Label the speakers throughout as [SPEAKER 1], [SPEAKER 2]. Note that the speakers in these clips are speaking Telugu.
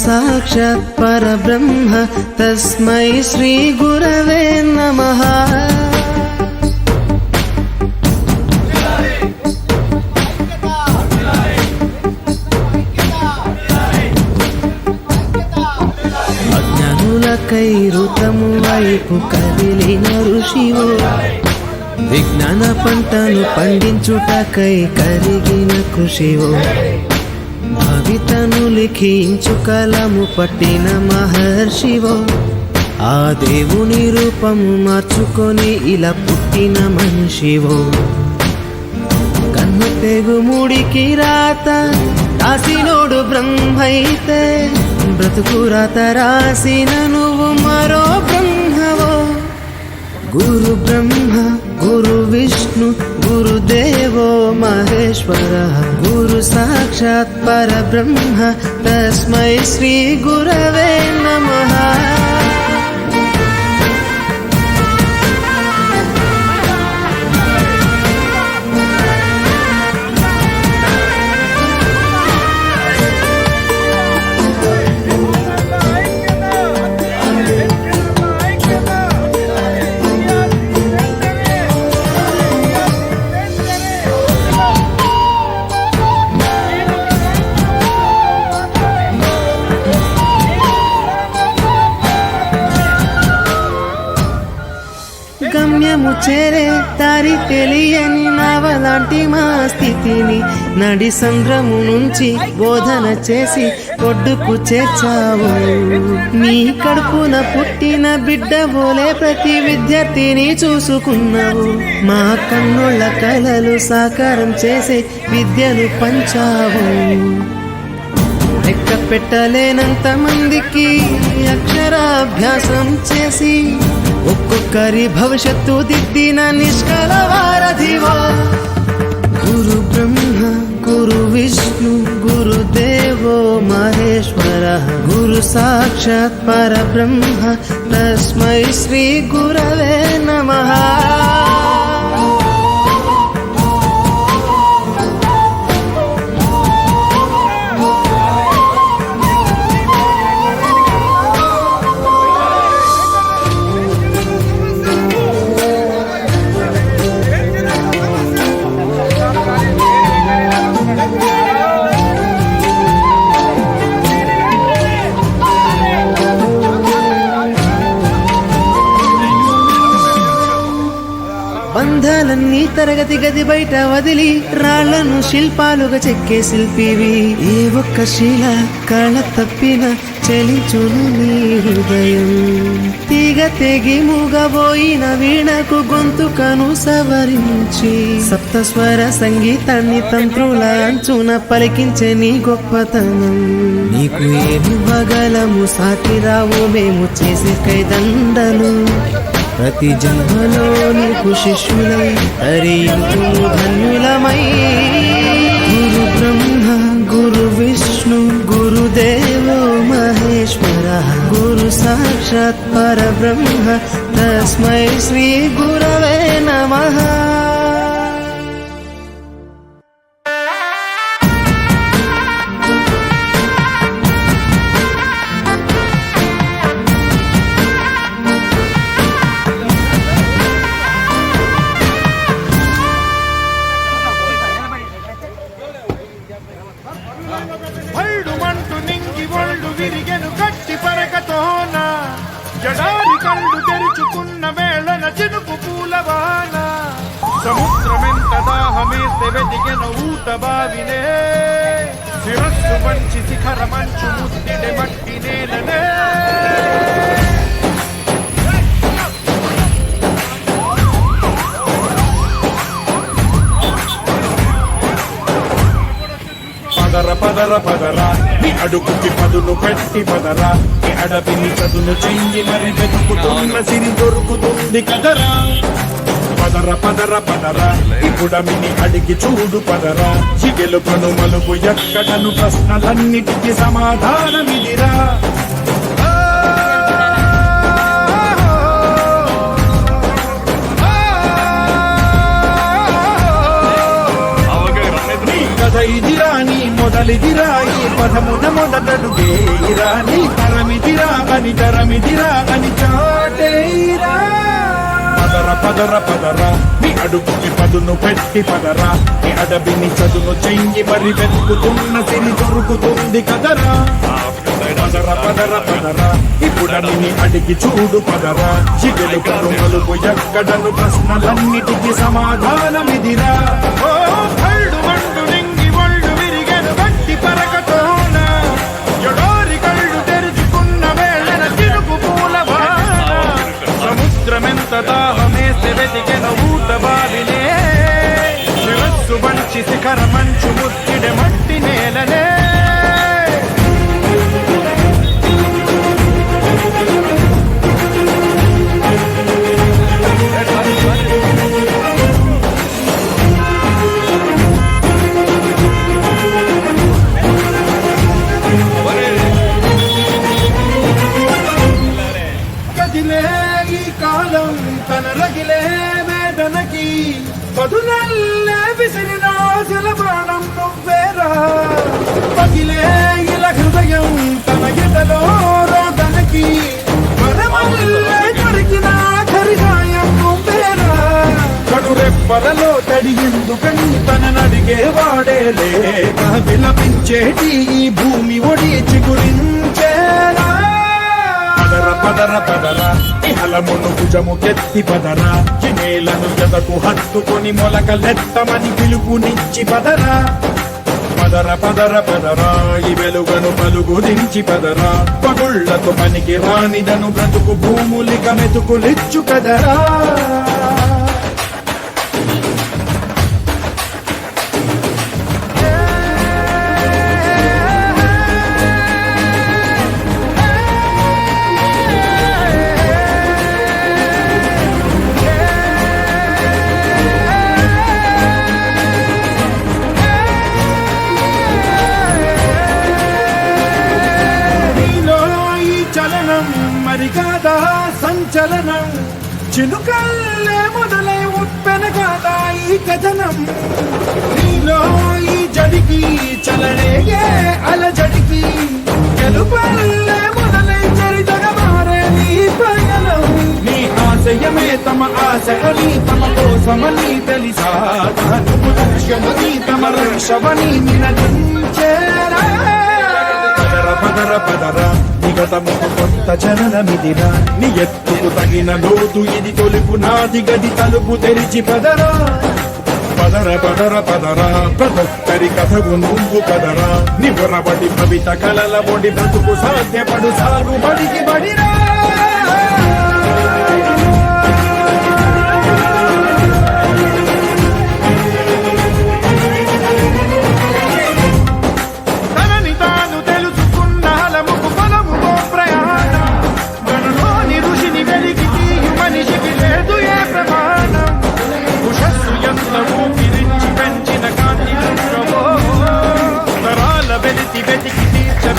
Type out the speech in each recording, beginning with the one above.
[SPEAKER 1] సాక్షాత్ పరబ్రహ్మ తస్మై శ్రీ గురవే నమః. అజ్ఞానులకై ఋతము వైపు కదిలిన ఋషివో, విజ్ఞాన పంటను పండించుటకై కరిగిన కృషివో, భవితను లిఖించు కలము పట్టిన మహర్షివో, ఆ దేవుని రూపము మార్చుకొని ఇలా పుట్టిన మనిషివో. కన్ను తెగుముడికి రాత రాసినోడు బ్రహ్మైతే, బ్రతుకు రాత రాసిన నువ్వు మరో బ్రహ్మవో. గురు బ్రహ్మ గురు విష్ణు గురుదేవో మహేశ్వర, గురు సాక్షాత్ పరబ్రహ్మ తస్మై శ్రీ గురవే నమః. గమ్యము చేరే దారి తెలియని నావలాంటి మా స్థితిని నడి సంద్రము నుంచి బోధన చేసి ఒడ్డుకు చేర్చావు. నీ కడుపున పుట్టిన బిడ్డ బోలే ప్రతి విద్యార్థిని చూసుకున్నావు. మా కన్నుళ్ళ కలలు సాకారం చేసే విద్యను పంచావు. లెక్క పెట్టలేనంత మందికి అక్షరాభ్యాసం చేసి ఒక్కొక్కరి భవిష్యత్తు దిద్దిన నిష్కల వారధివో. గురు బ్రహ్మ గురు విష్ణు గురుదేవో మహేశ్వర, గురు సాక్షాత్ పరబ్రహ్మ తస్మై శ్రీ గురవే నమః. బంధాలన్నీ తరగతి గది బయట వదిలి రాళ్లను శిల్పాలుగా చెక్కే శిల్పివి. ఏ ఒక్క శిల కళ తప్పిన చలించును నీ హృదయం. తీగ తెగి మూగబోయిన వీణకు గొంతుకను సవరించి సప్తస్వర సంగీతాన్ని తంత్రుల అంచున పలికించే నీ గొప్పతనం. నీకు ఏమి ఇవ్వగలము సాటి రావు మేము చేసే కైదండలు. ప్రతి జన్మలో నీకు శిష్యులై హరియుతు ధన్యులమై. గురు బ్రహ్మ గురు విష్ణు గురుదేవో మహేశ్వర, గురు సాక్షాత్ పరబ్రహ్మ తస్మై శ్రీ గురవే నమః.
[SPEAKER 2] మంటు నింగి ఒళ్ళు విరిగెను గట్టి పరకతోన, జడారి కళ్ళు తెరుచుకున్న వేళన చినుకు పూలవాన. సముద్రమెంత దాహమేస్తే వెతికెను ఊట బావినే, శిరస్సు వంచి శిఖర మంచు ముద్దిడే మట్టి నేలనే. పదర పదర పదరా నీ అడుగుకి పదును పెట్టి పదరా, నీ అడవిని చదును చెయ్యి మరి వెతుకుతున్న సిరి దొరుకుతుంది కదరా. పదర పదర పదరా ఇప్పుడమిని అడిగి చూడు పదరా, చిగెలుపను మలుపు ఎక్కడను ప్రశ్నలన్నిటికీ సమాధానమిదిరా. ఇదిరా నీ మొదలిదిరా ఈ పదమున మొదటడుగేరా నీ తరమిదిరా అని చాటేరా పదర పదర పదరా నీ అడుగుకి పదును పెట్టి పదరా నీ అడవిని చదును చెయ్యి మరి వెతుకుతున్న సిరి దొరుకుతుంది కదరా పదర పదర పదరా ఇప్పుడని అడిగి చూడు పదరా చిగులు కరుమలుపు ఎక్కడను ప్రశ్నలన్నిటికీ సమాధానమిదిరా ఓ కళ్ళు మండు నింగి ఒళ్ళు విరిగెను గట్టి పరకతోన ఎడోరి కళ్ళు తెరుచుకున్న వేళన తిరుగు పూలవాన సముద్రమెంత దాహమేసి వెతికెన ఊట బావినే శిరస్సు వంచి శిఖర మంచు ముత్తిడె మట్టి నేలనే కదిలే ఈ కాలం తన రగిలే వేదనకి పదునల్లే విసిరిన ఆశల బాణం నువ్వేరా పగిలే ఇలా హృదయం తన ఎడలో రోదనకి వరమల్లే దొరికిన ఖరిగాయం నువ్వేరా కడురెప్పలలో తడి ఎందుకని తననడిగేవాడే లేక విలపించేటి ఈ భూమి ఒడి చిగురించేరా పదర పదర పదరా ఇహలమును భుజము కెత్తి పదరా చినేలను ఎదకు హత్తుకొని మొలకలెత్తమని పిలుపునిచ్చి పదరా పదర పదర పదరా ఈ వెలుగను పలుగు దించి పదరా పగుళ్లతో పనికి రానిదను బ్రతుకు భూములిక మెతుకులిచ్చు కదరా మరి కాదా సంచలనం చినుకల్లే మొదలై ఉప్పెన కాదా ఈ కథనం నీలో ఈ జడికి చలనేగే అలజడికి గెలుపల్లే మొదలై చరితగా మారే నీ పయనం నీ ఆశయమే తమ ఆశని తమ కోసమని తెలిసా నువ్వు లక్ష్యమని తమ రక్షమని నినదించేరా పదర పదర పదరా నిగతముకు కొత్త జననమిదిరా నీ ఎత్తుకు తగిన లోతు ఇది తొలుపు నాది గది తలుపు తెరిచి పదరా పదర పదర పదరా ప్రతొక్కరి కథకు నువ్వు కదరా నివరబడి భవిత కలల బొడి బ్రతుకు సాధ్యపడు సాగు బడికి బడిరా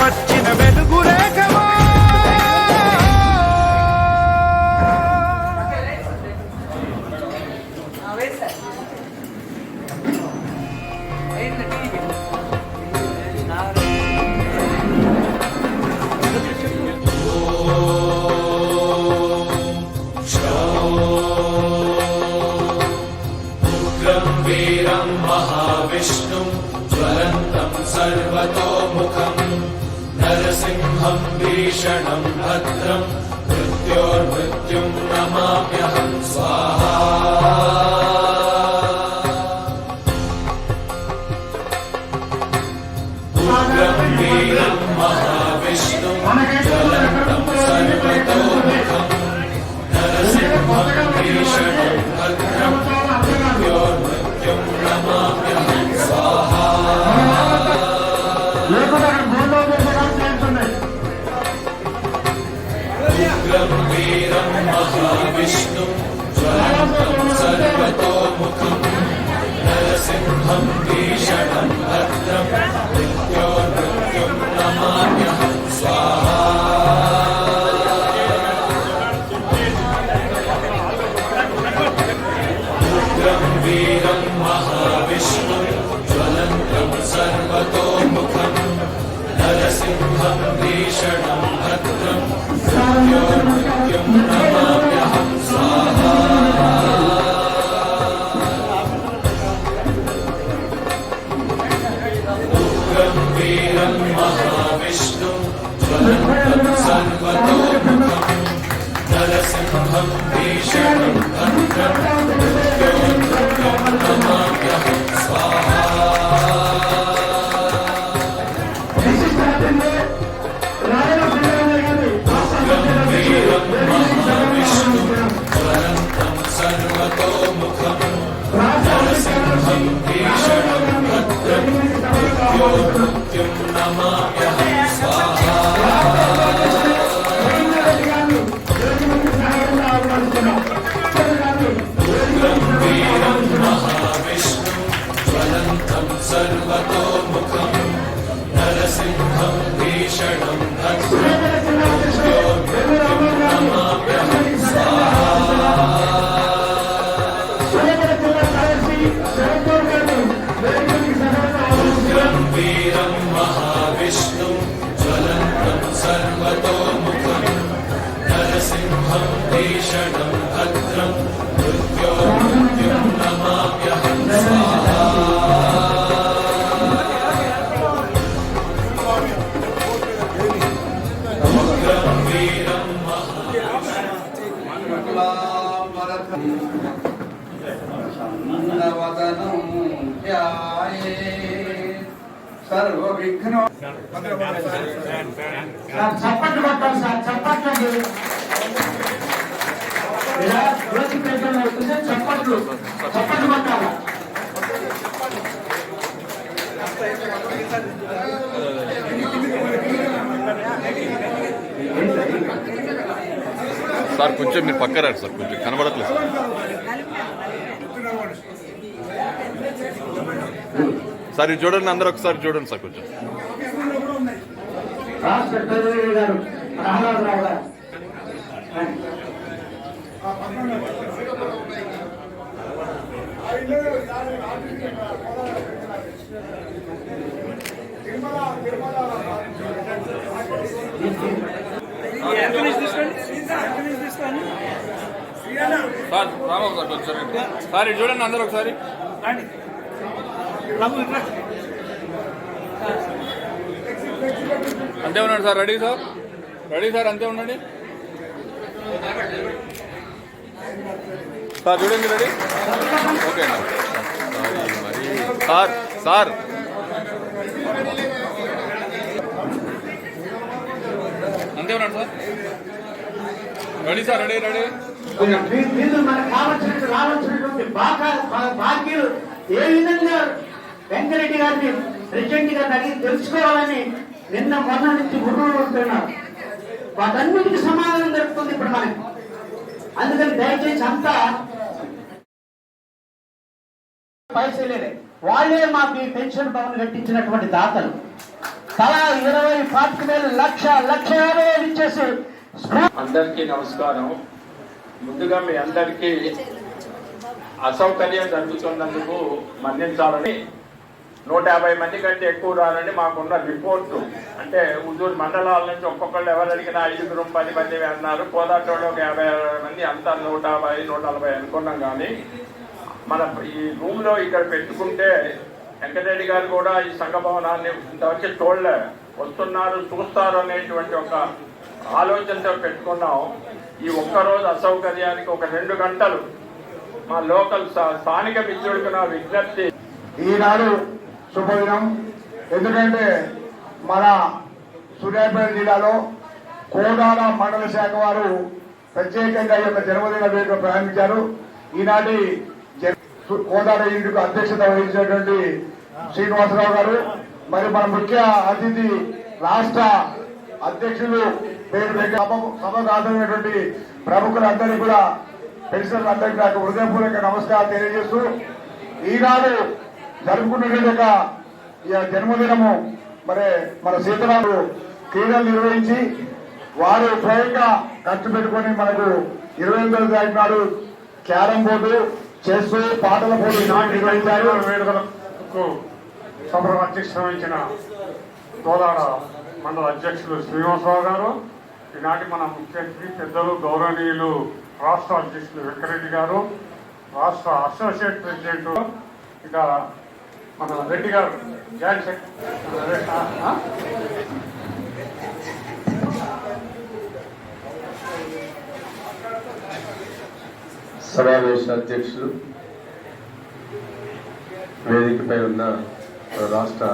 [SPEAKER 2] వచ్చిన వెలుగు రేఖమా
[SPEAKER 3] వీరం మహావిష్ణుం జ్వలంతం సర్వతోముఖం నరసింహం భీషణం భద్రం మృత్యోర్మృత్యుం నమామ్యహం స్వాహా ఉగ్రం వీరం మహావిష్ణుం జ్వలంతం సర్వతోముఖం నరసింహం భీషణం భద్రం మృత్యోర్మృత్యుం నమామ్యహం స్వాహా ఉగ్రం వీరం మహావిష్ణుం జ్వలంతం సర్వతోముఖం నరసింహం భీషణం భద్రం మృత్యోర్మృత్యుం నమామ్యహం స్వాహా ఉగ్రం వీరం మహావిష్ణుం జ్వలంతం సర్వతోముఖం नरसिंहं भीषणं भद्रं मृत्योर्मृत्युं नमाम्यहं स्वाहा वीरं महाविष्णुं ज्वलन्तं सर्वतोमुखं नरसिंहं भीषणं भद्रं मृत्योर्मृत्युं नमाम्यहं स्वाहा वीरं महाविष्णुं ज्वलन्तं सर्वतोमुखं नरसिंहं भीषणं भद्रं मृत्योर्मृत्युं नमाम्यहं स्वाहा वीरं महाविष्णुं ज्वलन्तं सर्वतोमुखं नरसिंहं भीषणं भद्रं मृत्योर्मृत्युं नमाम्यहं स्वाहा वीरं
[SPEAKER 4] वदनं ध्याये सर्वविघ्न
[SPEAKER 5] చప్పట్లు కొట్టాలి సార్, చప్పట్లు ఇలా జ్యోతి ప్రజలు అవుతుంది, చప్పట్లు కొట్టాలి.
[SPEAKER 6] సార్ కొంచెం మీరు పక్క రండి సార్, కొంచెం కనబడట్లేదు సార్. సార్ ఇది చూడండి, అందరూ ఒకసారి చూడండి సార్ కొంచెం.
[SPEAKER 5] రాష్ట్ర ట్రెజరీ గారు ప్రహ్లాదరావు గారు
[SPEAKER 6] సార్ రామబాబు సార్ కొంచెం సార్ ఇది చూడండి అందరూ ఒకసారి. అంతే ఉన్నాడు sir, ready sir, ready sir, అంతే ఉండండి సార్, చూడండి రెడీ, ఓకే అండి. మరి సార్ సార్ అంతే ఉన్నాడు sir, ready sir, ready ready.
[SPEAKER 5] వీళ్ళు మనకు రావాల్సినటువంటి బాకీలు ఏ విధంగా వెంకరెడ్డి గారిని ప్రెసిడెంట్ గారిని అడిగి తెలుసుకోవాలని నిన్న మొన్న నుంచి గురువులు ఉంటున్నారు. వాటన్నిటికీ సమాధానం దొరుకుతుంది ఇప్పుడు మనకి. అందుకని దయచేసి అంతా పైసలేదే, వాళ్ళే మాకు ఈ పెన్షన్ భవన్ కట్టించినటువంటి దాతలు. తలా 20-25 లక్ష 1,50,000 ఇచ్చేసి
[SPEAKER 7] అందరికీ నమస్కారం. ముందుగా మీ అందరికీ అసౌకర్యం జరుగుతున్నందుకు మన్నించాలని, 150 మంది కంటే ఎక్కువ రాలని మాకున్న రిపోర్టు. అంటే హుజూర్ మండలాల నుంచి ఒక్కొక్కళ్ళు ఎవరు అడిగినా 5 10 మంది అన్నారు. కోదాటోలో ఒక 50 మంది, అంతా 150 140 అనుకున్నాం. కానీ మన ఈ రూమ్ లో ఇక్కడ పెట్టుకుంటే వెంకటరెడ్డి గారు కూడా ఈ సంఘ భవనాన్ని ఇంతవరకు చూడలే, వస్తున్నారు చూస్తారు అనేటువంటి ఒక ఆలోచనతో పెట్టుకున్నాం. ఈ ఒక్కరోజు అసౌకర్యానికి ఒక 2 గంటలు మా లోకల్ స్థానిక మిత్రుడికి నా విజ్ఞప్తి.
[SPEAKER 4] ఈనాడు శుభదినం. ఎందుకంటే మన సూర్యాపేట జిల్లాలో కోదాడ మండల శాఖ వారు ప్రత్యేకంగా ఈ యొక్క జన్మదిన వేడుక ప్రారంభించారు. ఈనాటి కోదాడ ఇంటికి అధ్యక్షత వహించినటువంటి శ్రీనివాసరావు గారు, మరి మన ముఖ్య అతిథి రాష్ట్ర అధ్యక్షులు సభకు హాజరైనటువంటి ప్రముఖులందరికీ కూడా, పెన్షనర్లందరికీ నాకు హృదయపూర్వక నమస్కారం తెలియజేస్తూ, ఈనాడు జరుపుకున్నటువంటి ఈ జన్మదినము మరి మన సీతారాములు క్రీడలు నిర్వహించి వారు స్వయంగా ఖర్చు పెట్టుకుని మనకు 28వ తారీఖు నాడు క్యారం బోర్డు, చెస్, పాటల పోటీ నిర్వహించారు.
[SPEAKER 8] వేడుకలకు సభను అధ్యక్షత వహించిన కోదాడ మండల అధ్యక్షులు శ్రీనివాసరావు గారు, ఈనాటి మన ముఖ్య అతిథి పెద్దలు గౌరవనీయులు రాష్ట్ర అధ్యక్షులు వెంకరెడ్డి గారు, రాష్ట్ర అసోసియేట్ ప్రెసిడెంట్ ఇక మన రెడ్డి గారు, జాయింట్ సెక్రటరీ.
[SPEAKER 9] సమావేశ అధ్యక్షులు, వేదికపై ఉన్న రాష్ట్ర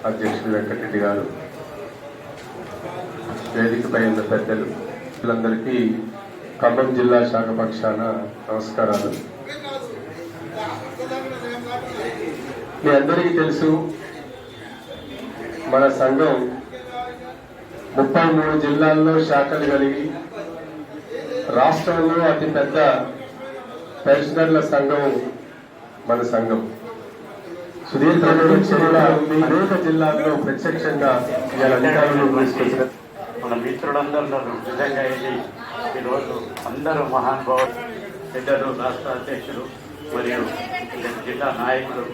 [SPEAKER 9] అధ్యక్షులు వెంకటరెడ్డి గారు, వేదికపై ఉన్న పెద్దలు, వీళ్ళందరికీ ఖమ్మం జిల్లా శాఖ పక్షాన నమస్కారాలు. మీ అందరికీ తెలుసు, మన సంఘం 33 జిల్లాల్లో శాఖలు కలిగి రాష్ట్రంలో అతిపెద్ద పెన్షనర్ల సంఘం మన సంఘం. సుదీర్ఘంగా నుంచి కూడా అనేక జిల్లాల్లో ప్రత్యక్షంగా ఇవాళ అధికారులు తీసుకొచ్చిన
[SPEAKER 10] మన మిత్రులందరూ నిజంగా ఇది ఈరోజు అందరూ మహానుభావులు, పెద్దలు, రాష్ట్ర అధ్యక్షులు మరియు జిల్లా నాయకులు,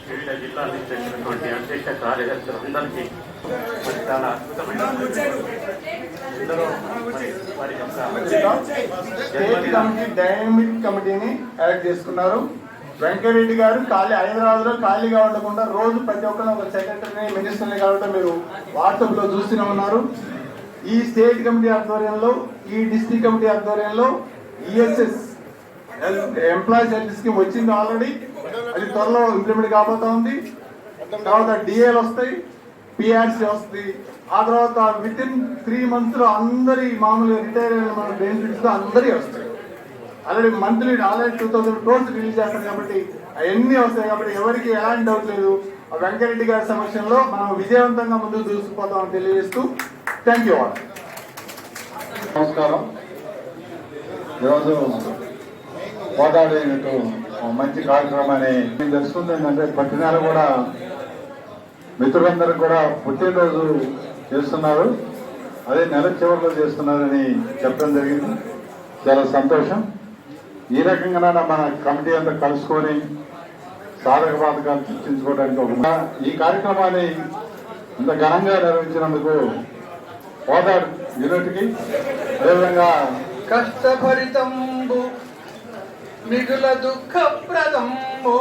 [SPEAKER 10] వివిధ జిల్లాల నుంచి వచ్చినటువంటి అధ్యక్ష కార్యదర్శులు అందరికీ మరి చాలా అద్భుతమైన ఎందరో వారి యొక్క
[SPEAKER 4] స్టేట్ కమిటీ డైనమిక్ కమిటీని ఎలక్ట్ చేసుకున్నారు. వెంకరెడ్డి గారు హైదరాబాద్ లో ఖాళీగా ఉండకుండా రోజు ప్రతి ఒక్కరు ఒక సెక్రటరీని, మినిస్టర్ని కాబట్టి మీరు వాట్సాప్ లో చూస్తూనే ఉన్నారు. ఈ స్టేట్ కమిటీ ఆధ్వర్యంలో, ఈ డిస్ట్రిక్ట్ కమిటీ ఆధ్వర్యంలో ఈఎస్ఎస్ ఎంప్లాయీస్ హెల్త్ స్కీమ్ వచ్చింది ఆల్రెడీ, అది త్వరలో ఇంప్లిమెంట్ కాబోతా ఉంది. తర్వాత డిఏలు వస్తాయి, పిఆర్సీ వస్తుంది. ఆ తర్వాత విత్ ఇన్ 3 months లో అందరి మామూలుగా రిటైర్ అయిన మన బెనిఫిట్స్ అందరి వస్తాయి. ఆల్రెడీ మంత్లీ 2000 crores రిలీజ్ చేస్తారు కాబట్టి అవన్నీ వస్తాయి. కాబట్టి ఎవరికి ఎలాంటి డౌట్ లేదు. వెంకరెడ్డి గారి సమక్షంలో మనం విజయవంతంగా ముందుకు దూసుకుపోతామని తెలియజేస్తూ థ్యాంక్ యూ ఆల్.
[SPEAKER 11] నమస్కారం. ఈరోజు పోటాడేటట్టు మంచి కార్యక్రమాన్ని నేను తెలుసుకుంది ఏంటంటే, ప్రతి నెల కూడా మిత్రులందరూ కూడా పుట్టినరోజు చేస్తున్నారు, అదే నెల చివరిలో చేస్తున్నారని చెప్పడం జరిగింది. చాలా సంతోషం. ఈ రకంగా మన కమిటీ అంతా కలుసుకొని సాధక బాధకాలు చర్చించుకోవడానికి ఈ కార్యక్రమాన్ని ఇంత ఘనంగా నిర్వహించినందుకు పోతాడు యూనిట్కి, అదేవిధంగా
[SPEAKER 5] కష్టభరితంబు మిగుల దుఃఖప్రదంబు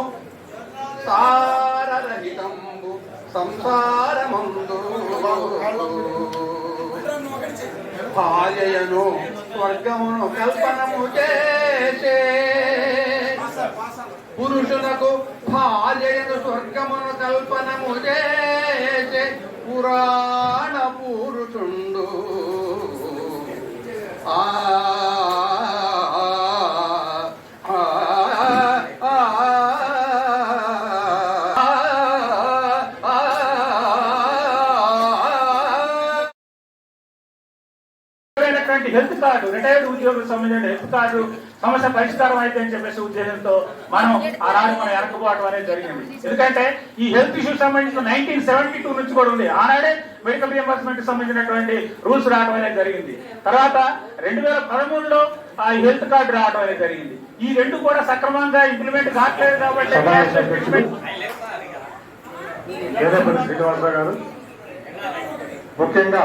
[SPEAKER 5] సారరహితంబు సంసారమందు భార్యను స్వర్గమును కల్పనము చేసే పురుషునకు భార్యను స్వర్గమును కల్పనము చేసే పురాణ పురుషుండు.
[SPEAKER 7] హెల్త్ కార్డు, రిటైర్డ్ ఉద్యోగులకు సంబంధించిన హెల్త్ కార్డు సమస్య పరిష్కారం అయితే అని చెప్పేసి ఉద్దేశంతో మనం ఆనాడు మనం ఎరకపోవడం అనేది జరిగింది. ఎందుకంటే ఈ హెల్త్ ఇష్యూ సంబంధించిన 1972 నుంచి కూడా ఉంది. ఆనాడే మెడికల్ రియంబర్స్మెంట్ సంబంధించినటువంటి రూల్స్ రావడం అనేది జరిగింది. తర్వాత 2013లో ఆ హెల్త్ కార్డు రావడం అనేది జరిగింది. ఈ రెండు కూడా సక్రమంగా ఇంప్లిమెంట్ కావట్లేదు కాబట్టి
[SPEAKER 11] శ్రీనివాసరావు గారు, ముఖ్యంగా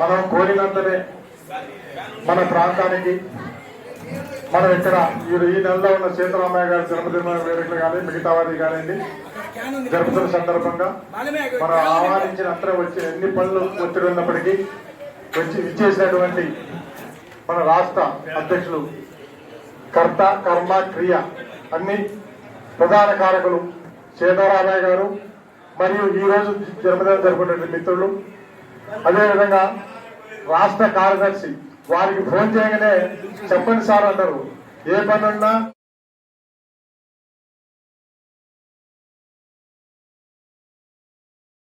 [SPEAKER 11] మనం కోరినంతనే మన ప్రాంతానికి, మనం ఇక్కడ ఈ నెలలో ఉన్న సీతారామయ్య గారి జన్మదిన వేడుకలు కానీ మిగతా వారి కానివ్వండి జరుపుతున్న సందర్భంగా మనం ఆహ్వానించిన అంతరం వచ్చి ఎన్ని పనులు ఒత్తిడి ఉన్నప్పటికీ వచ్చి ఇచ్చేసినటువంటి మన రాష్ట్ర అధ్యక్షులు, కర్త కర్మ క్రియ అన్ని ప్రధాన కారకులు సీతారామయ్య గారు మరియు ఈరోజు జన్మదినం జరుపుకునే మిత్రులు, అదేవిధంగా రాష్ట్ర కార్యదర్శి, వారికి ఫోన్ చేయగానే చెప్పండి సార్ అంటారు. ఏ పని ఉన్నా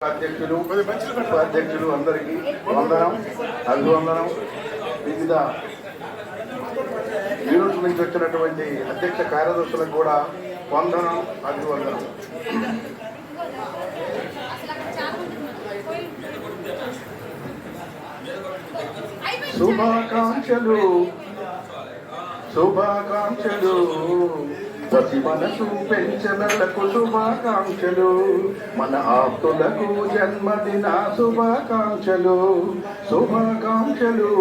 [SPEAKER 4] అధ్యక్షులు, ఉపాధ్యక్షులు అందరికీ వందనం, అభివందనం. వివిధ యూనిట్ల నుంచి వచ్చినటువంటి అధ్యక్ష కార్యదర్శులకు కూడా వందనం, అభివందనం. శుభాకాంక్షలు, శుభాకాంక్షలు, ప్రతి మనసు పెంచనలకు శుభాకాంక్షలు, మన ఆప్తులకు జన్మదిన శుభాకాంక్షలు, శుభాకాంక్షలు,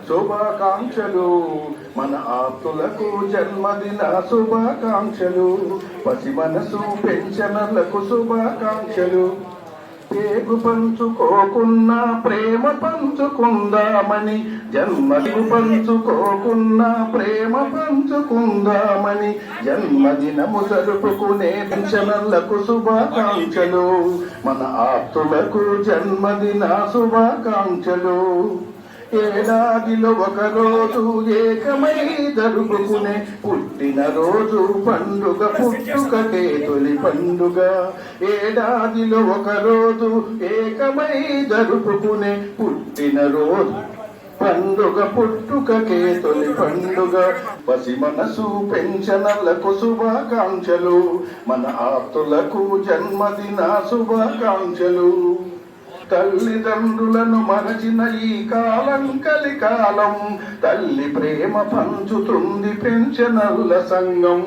[SPEAKER 4] శుభాకాంక్షలు, మన ఆప్తులకు జన్మదిన శుభాకాంక్షలు, పసి మనసు పెంచనలకు శుభాకాంక్షలు.
[SPEAKER 11] పేగు పంచుకోకున్నా ప్రేమ పంచుకుందామని పంచుకోకున్నా ప్రేమ పంచుకుందామని జన్మదినము జరుపుకునే పెన్షనర్లకు శుభాకాంక్షలు, మన ఆప్తులకు జన్మదిన శుభాకాంక్షలు. ఏడాదిలో ఒకరోజు ఏకమై జరుపుకునే పుట్టినరోజు పండుగ, పుట్టుకకే తొలి పండుగ. ఏడాదిలో ఒకరోజు ఏకమై జరుపుకునే పుట్టినరోజు పండుగ, పుట్టుకకే తొలి పండుగ. పసి మనసు పెన్షనర్లకు శుభాకాంక్షలు, మన ఆప్తులకు జన్మదిన శుభాకాంక్షలు. తల్లిదండ్రులను మరచిన ఈ కాలం కలికాలం, తల్లి ప్రేమ పంచుతుంది పెన్షనర్ల సంఘం.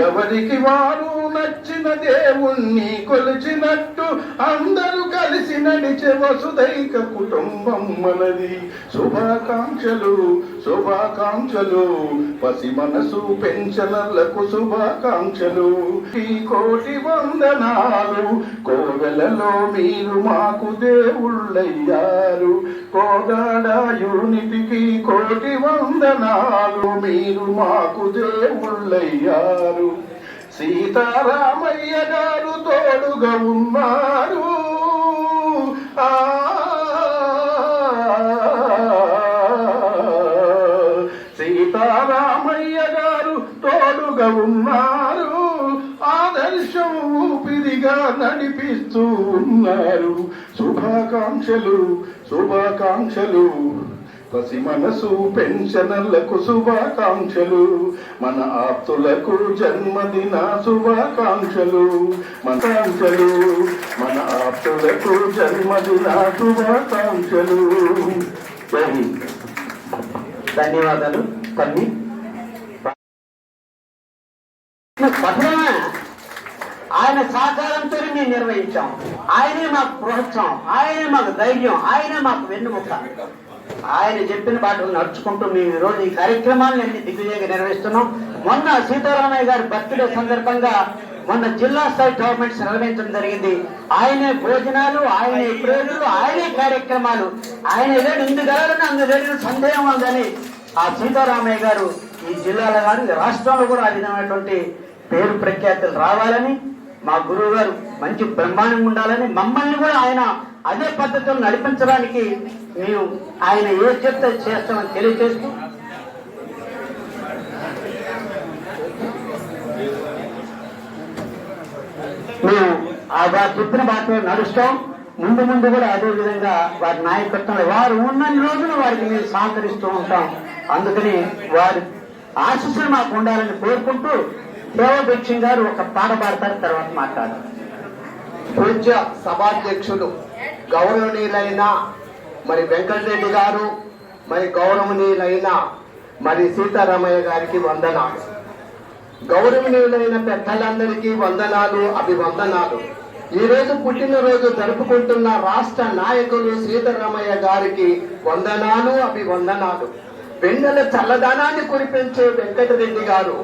[SPEAKER 11] ఎవరికి వారు నచ్చిన దేవుణ్ణి కొలిచినట్టు అందరూ కలిసి నడిచే వసుదైక కుటుంబం మనది. శుభాకాంక్షలు శుభాకాంక్షలు, పసి మనసు పెన్షనర్లకు శుభాకాంక్షలు. ఈ కోటి వందనాలు, కోవెలలో మీరు మాకు దేవుళ్ళయ్యారు. కోదాడ యూనిటీకి కోటి వందనాలు, మీరు మాకు దేవుళ్ళయ్యారు. సీతారామయ్య గారు తోడుగా ఉన్నారు. సీతారామయ్య గారు తోడుగా ఉన్నారు. ఆదర్శం ఊపిరిగా నడిపిస్తూ ఉన్నారు. శుభాకాంక్షలు శుభాకాంక్షలు, పసి మనసు పెన్షనర్లకు శుభాకాంక్షలు, మన ఆప్తులకు జన్మదిన శుభాకాంక్షలు. మనాంక్షలు, మన ఆప్తులకు జన్మదిన శుభాకాంక్షలు.
[SPEAKER 5] ధన్యవాదాలు. కొన్ని ఆయన సహకారంతో మేము నిర్వహించాం. ఆయనే మాకు ప్రోత్సాహం, ఆయనే మాకు ధైర్యం, ఆయనే మాకు వెన్నుముక. ఆయన చెప్పిన బాటలు నడుచుకుంటూ మేము ఈరోజు ఈ కార్యక్రమాలను అన్ని దిగ్విజయంగా నిర్వహిస్తున్నాం. మొన్న సీతారామయ్య గారి బర్త్డే సందర్భంగా మొన్న జిల్లా స్థాయి టోర్నమెంట్స్ నిర్వహించడం జరిగింది. ఆయనే భోజనాలు, ఆయనే ప్రేరులు, ఆయనే కార్యక్రమాలు. ఆయన ఏదైనా ఇందుగలని అందులో సందేహం ఉందని ఆ సీతారామయ్య గారు ఈ జిల్లాలో కానీ రాష్ట్రంలో కూడా ఆ విధమైనటువంటి పేరు ప్రఖ్యాతులు రావాలని, మా గురువు గారు మంచి బ్రహ్మాండంగా ఉండాలని, మమ్మల్ని కూడా ఆయన అదే పద్ధతిలో నడిపించడానికి మేము ఆయన ఏ చెప్తే చేస్తామని తెలియజేస్తూ మేము ఆ వారు చెప్పిన బాటలో నడుస్తాం. ముందు ముందు కూడా అదే విధంగా వారి నాయకత్వంలో వారు ఉన్న రోజులు వారికి మేము సహకరిస్తూ ఉంటాం. అందుకని వారి ఆశీస్సులు మాకు ఉండాలని కోరుకుంటూ దేవభిక్షం గారు ఒక పాట పాడతారు, తర్వాత మాట్లాడారు.
[SPEAKER 12] పూజ్య సభాధ్యక్షులు గౌరవనీయులైన మరి వెంకటరెడ్డి గారు, మరి గౌరవనీయులైన మరి సీతారామయ్య గారికి వందనాలు. గౌరవనీయులైన పెద్దలందరికీ వందనాలు, అభివందనాలు. ఈ రోజు పుట్టినరోజు జరుపుకుంటున్న రాష్ట్ర నాయకులు సీతారామయ్య గారికి వందనాలు, అభివందనాలు. వెన్నెల చల్లదనాన్ని కురిపించే వెంకటరెడ్డి గారు,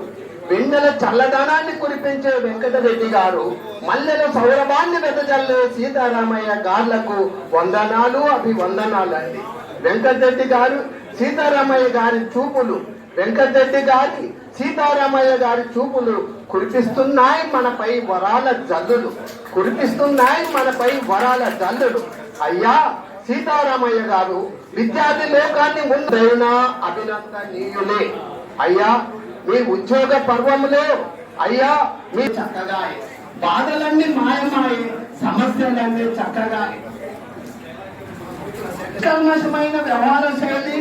[SPEAKER 12] వెన్నెల చల్లదనాన్ని కురిపించే వెంకటరెడ్డి గారు, మల్లెల సౌరభాన్ని వెదజల్లే సీతారామయ్య గార్లకు వందనాలు, అభివందనాలండి. వెంకటరెడ్డి గారు సీతారామయ్య గారి చూపులు, వెంకటరెడ్డి గారి సీతారామయ్య గారి చూపులు కురిపిస్తున్నాయి మనపై వరాల జల్లులు, కురిపిస్తున్నాయి మనపై వరాల జల్లులు. అయ్యా సీతారామయ్య గారు విద్యార్థి లోకాన్ని ముందైనా అభినందనీయులే. అయ్యా మీ ఉద్యోగ పర్వంలో అయ్యా మీ చక్కగా బాధలన్నీ మాయమాయి, సమస్యలన్నీ చక్కగా నిష్కల్మషమైన వ్యవహార శైలి,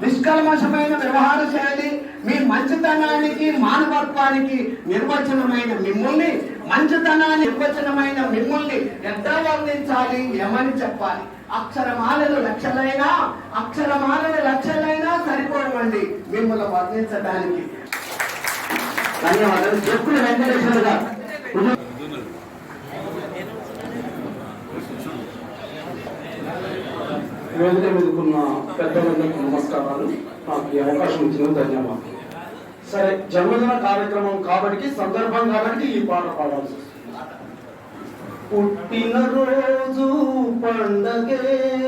[SPEAKER 12] నిష్కల్మషమైన వ్యవహార శైలి, మీ మంచితనానికి మానవత్వానికి నిర్వచనమైన మిమ్మల్ని, మంచితనాన్ని నిర్వచనమైన మిమ్మల్ని ఎట్లా వర్ణించాలి, ఏమని చెప్పాలి? అక్షరమాలను లక్షలైనా సరిపోవండి మిమ్మల్ని వర్ణించడానికి.
[SPEAKER 5] ధన్యవాదాలు. చెప్పుల వెంకటేశ్వర గారు.
[SPEAKER 13] వేదిక మీదకున్న పెద్దలందరికీ నమస్కారాలు. నాకు ఈ అవకాశం ఇచ్చిన ధన్యవాదాలు. సరే, జన్మదిన కార్యక్రమం కాబట్టి, సందర్భం కాబట్టి ఈ పాట పాడాల్సి వస్తుంది.
[SPEAKER 12] పుట్టినరోజు పండగే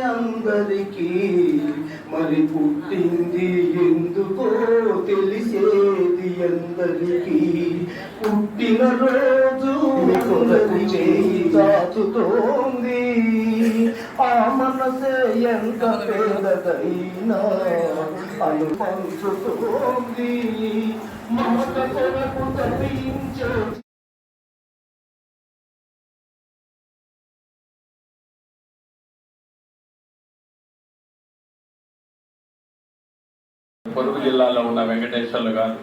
[SPEAKER 12] అందరికీ, మరి పుట్టింది ఎందుకో తెలిసేది అందరికీ. పుట్టినరోజు చేయి దాచుతోంది, ఆ మనసే ఎంత పేదదైనా అను పంచుతోంది. మమత కొరకు తప్పించే
[SPEAKER 7] పొరుగు జిల్లాలో ఉన్న వెంకటేశ్వర్లు గారు,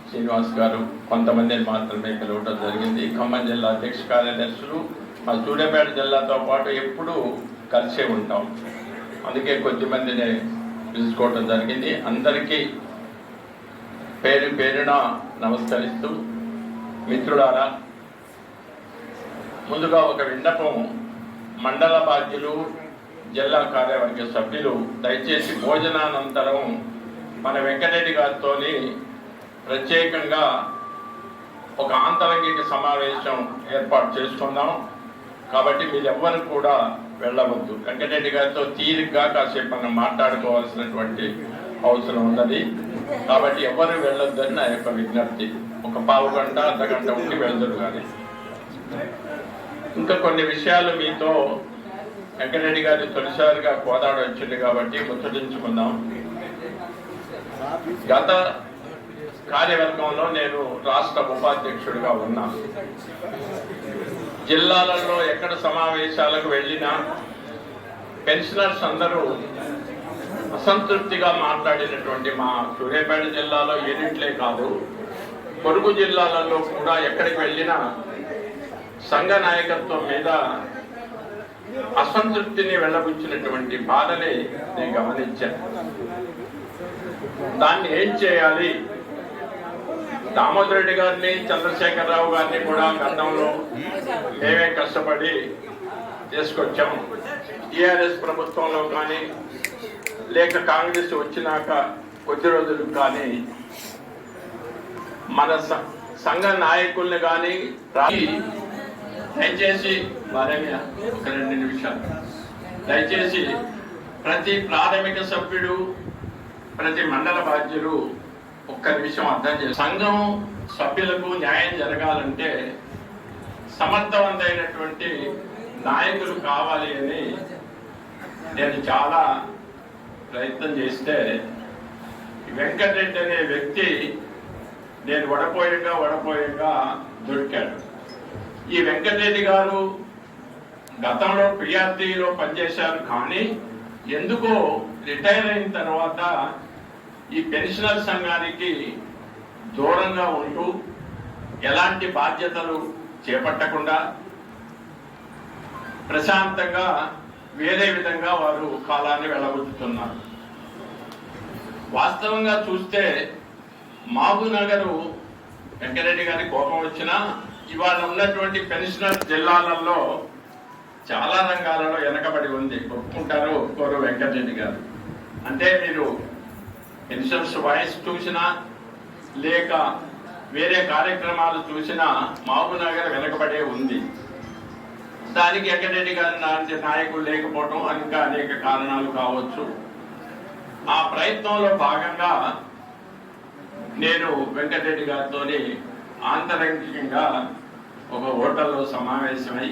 [SPEAKER 7] శ్రీనివాస్ గారు కొంతమందిని మాత్రమే పిలవడం జరిగింది. ఖమ్మం జిల్లా అధ్యక్ష కార్యదర్శులు మా సూర్యాపేట జిల్లాతో పాటు ఎప్పుడూ కలిసే ఉంటాం, అందుకే కొద్దిమందిని పిలుచుకోవడం జరిగింది. అందరికీ పేరు పేరున నమస్కరిస్తూ, మిత్రులారా, ముందుగా ఒక విన్నపం. మండల బాధ్యులు, జిల్లా కార్యవర్గ సభ్యులు దయచేసి భోజనానంతరం మన వెంకటరెడ్డి గారితో ప్రత్యేకంగా ఒక ఆంతరంగిక సమావేశం ఏర్పాటు చేసుకుందాం. కాబట్టి మీరు ఎవ్వరు కూడా వెళ్ళవద్దు. వెంకటరెడ్డి గారితో తీరిగ్గా కాసేపు మనం మాట్లాడుకోవాల్సినటువంటి అవసరం ఉన్నది. కాబట్టి ఎవరు వెళ్ళొద్దని నా యొక్క విజ్ఞప్తి. ఒక పావు గంట అర్ధగంట ఉండి వెళ్తారు. కానీ ఇంకా కొన్ని విషయాలు మీతో, వెంకటరెడ్డి గారి తొలిసారిగా కోదాడ వచ్చింది కాబట్టి ముచ్చటించుకుందాం. గత కార్యవర్గంలో నేను రాష్ట్ర ఉపాధ్యక్షుడిగా ఉన్నా. జిల్లాలలో ఎక్కడ సమావేశాలకు వెళ్ళినా పెన్షనర్స్ అందరూ అసంతృప్తిగా మాట్లాడినటువంటి మా సూర్యాపేట జిల్లాలో యూనిట్లే కాదు, పొరుగు జిల్లాలలో కూడా ఎక్కడికి వెళ్ళినా సంఘ నాయకత్వం మీద అసంతృప్తిని వెళ్ళబుచ్చినటువంటి బాధని నేను గమనించాను. దాన్ని ఏం చేయాలి? దామోదర్ రెడ్డి గారిని, చంద్రశేఖరరావు గారిని కూడా గతంలో మేమే కష్టపడి తీసుకొచ్చాం. టీఆర్ఎస్ ప్రభుత్వంలో కానీ లేక కాంగ్రెస్ వచ్చినాక కొద్ది రోజులు కానీ మన సంఘ నాయకుల్ని కానీ దయచేసి ఒక 2 నిమిషాలు దయచేసి ప్రతి ప్రాథమిక సభ్యుడు, ప్రతి మండల బాధ్యులు ఒక్క నిమిషం అర్థం చేసి, సంఘం సభ్యులకు న్యాయం జరగాలంటే సమర్థవంతమైనటువంటి నాయకులు కావాలి అని నేను చాలా ప్రయత్నం చేస్తే వెంకటరెడ్డి అనే వ్యక్తి నేను వడపోయంగా దొరికాడు. ఈ వెంకటరెడ్డి గారు గతంలో పిఆర్టీలో పనిచేశారు, కానీ ఎందుకో రిటైర్ అయిన తర్వాత ఈ పెన్షనర్ సంఘానికి దూరంగా ఉంటూ ఎలాంటి బాధ్యతలు చేపట్టకుండా ప్రశాంతంగా వేరే విధంగా వారు కాలాన్ని వెళ్ళబుచ్చుతున్నారు. వాస్తవంగా చూస్తే మహబూబ్నగర్ వెంకటరెడ్డి గారి కోపం వచ్చినా ఇవాళ ఉన్నటువంటి పెన్షనర్ జిల్లాలలో చాలా రంగాలలో వెనకబడి ఉంది. ఒప్పుకుంటారు ఒప్పుకోరు వెంకటరెడ్డి గారు. అంటే మీరు పెన్షన్స్ వాయిస్ చూసినా లేక వేరే కార్యక్రమాలు చూసినా మహబూబ్నగర్ వెనకబడే ఉంది. దానికి వెంకటరెడ్డి గారి లాంటి నాయకులు లేకపోవడం ఇంకా అనేక కారణాలు కావచ్చు. ఆ ప్రయత్నంలో భాగంగా నేను వెంకటరెడ్డి గారితో ఆంతరంగికంగా ఒక హోటల్లో సమావేశమై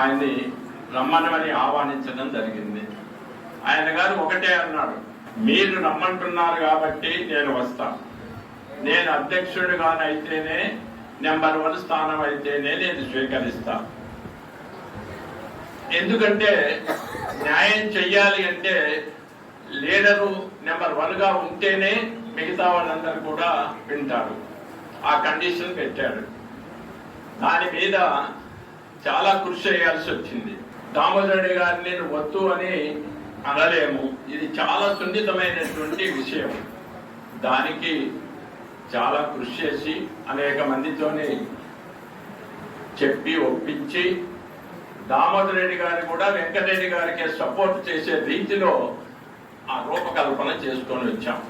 [SPEAKER 7] ఆయన్ని రమ్మనమని ఆహ్వానించడం జరిగింది. ఆయన గారు ఒకటే అన్నాడు, మీరు రమ్మంటున్నారు కాబట్టి నేను వస్తాను. నేను అధ్యక్షుడిగానైతేనే, నెంబర్ 1 స్థానం అయితేనే నేను స్వీకరిస్తాను. ఎందుకంటే న్యాయం చెయ్యాలి అంటే లీడరు నెంబర్ 1గా ఉంటేనే మిగతా వాళ్ళందరూ కూడా వింటారు. ఆ కండిషన్ పెట్టాడు. దాని మీద చాలా కృషి చేయాల్సి వచ్చింది. దామోదర్ రెడ్డి గారిని వద్దు అని అనలేము. ఇది చాలా సున్నితమైనటువంటి విషయం. దానికి చాలా కృషి చేసి అనేక మందితోని చెప్పి ఒప్పించి దామోదర్ రెడ్డి గారిని కూడా వెంకటరెడ్డి గారికి సపోర్ట్ చేసే రీతిలో ఆ రూపకల్పన చేసుకొని వచ్చాం.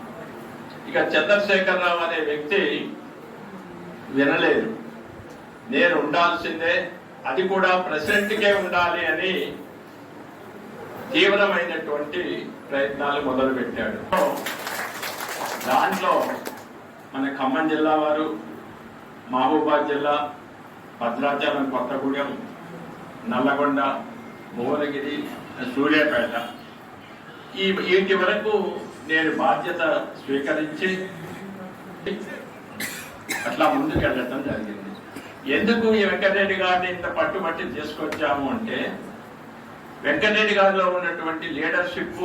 [SPEAKER 7] ఇక చంద్రశేఖరరావు అనే వ్యక్తి వినలేదు. నేను ఉండాల్సిందే, అది కూడా ప్రెసిడెంట్కే ఉండాలి అని తీవ్రమైనటువంటి ప్రయత్నాలు మొదలుపెట్టాడు. దాంట్లో మన ఖమ్మం జిల్లా వారు, మహబూబాద్ జిల్లా, భద్రాచలం, కొత్తగూడెం, నల్లగొండ, భువనగిరి, సూర్యాపేట వీటి వరకు నేను బాధ్యత స్వీకరించి అట్లా ముందుకెళ్ళటం జరిగింది. ఎందుకు ఈ వెంకటరెడ్డి గారిని ఇంత పట్టుబట్టి తీసుకొచ్చాము అంటే, వెంకటరెడ్డి గారిలో ఉన్నటువంటి లీడర్షిప్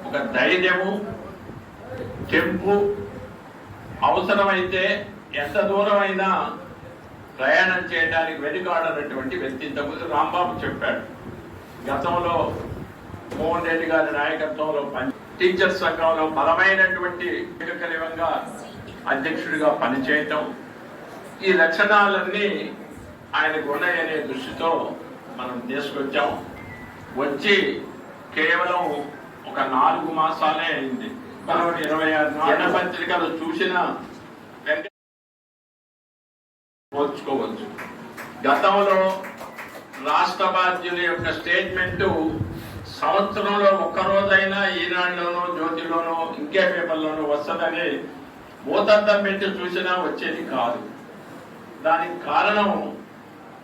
[SPEAKER 7] ఒక ధైర్యము, తెంపు, అవసరమైతే ఎంత దూరమైనా ప్రయాణం చేయడానికి వెనుకాడనటువంటి వ్యక్తి. ఇంతకుముందు రాంబాబు చెప్పాడు, గతంలో మోహన్ రెడ్డి గారి నాయకత్వంలో టీచర్స్ సంఘంలో బలమైనటువంటి ఏకకలివంగా అధ్యక్షుడిగా పనిచేయటం, ఈ లక్షణాలన్నీ ఆయనకు ఉన్నాయనే దృష్టితో మనం తీసుకొచ్చాం. వచ్చి కేవలం ఒక 4 మాసాలే అయింది. మనం 26 దినపత్రికలు చూసిన పోల్చుకోవచ్చు. గతంలో రాష్ట్ర బాధ్యుల యొక్క స్టేట్మెంటు సంవత్సరంలో ఒక్కరోజైనా ఈనాడులోనో, జ్యోతిలోనో, ఇంకే పేపర్లోనో వస్తుందని భూతద్దం పెట్టి చూసినా వచ్చేది కాదు. దానికి కారణం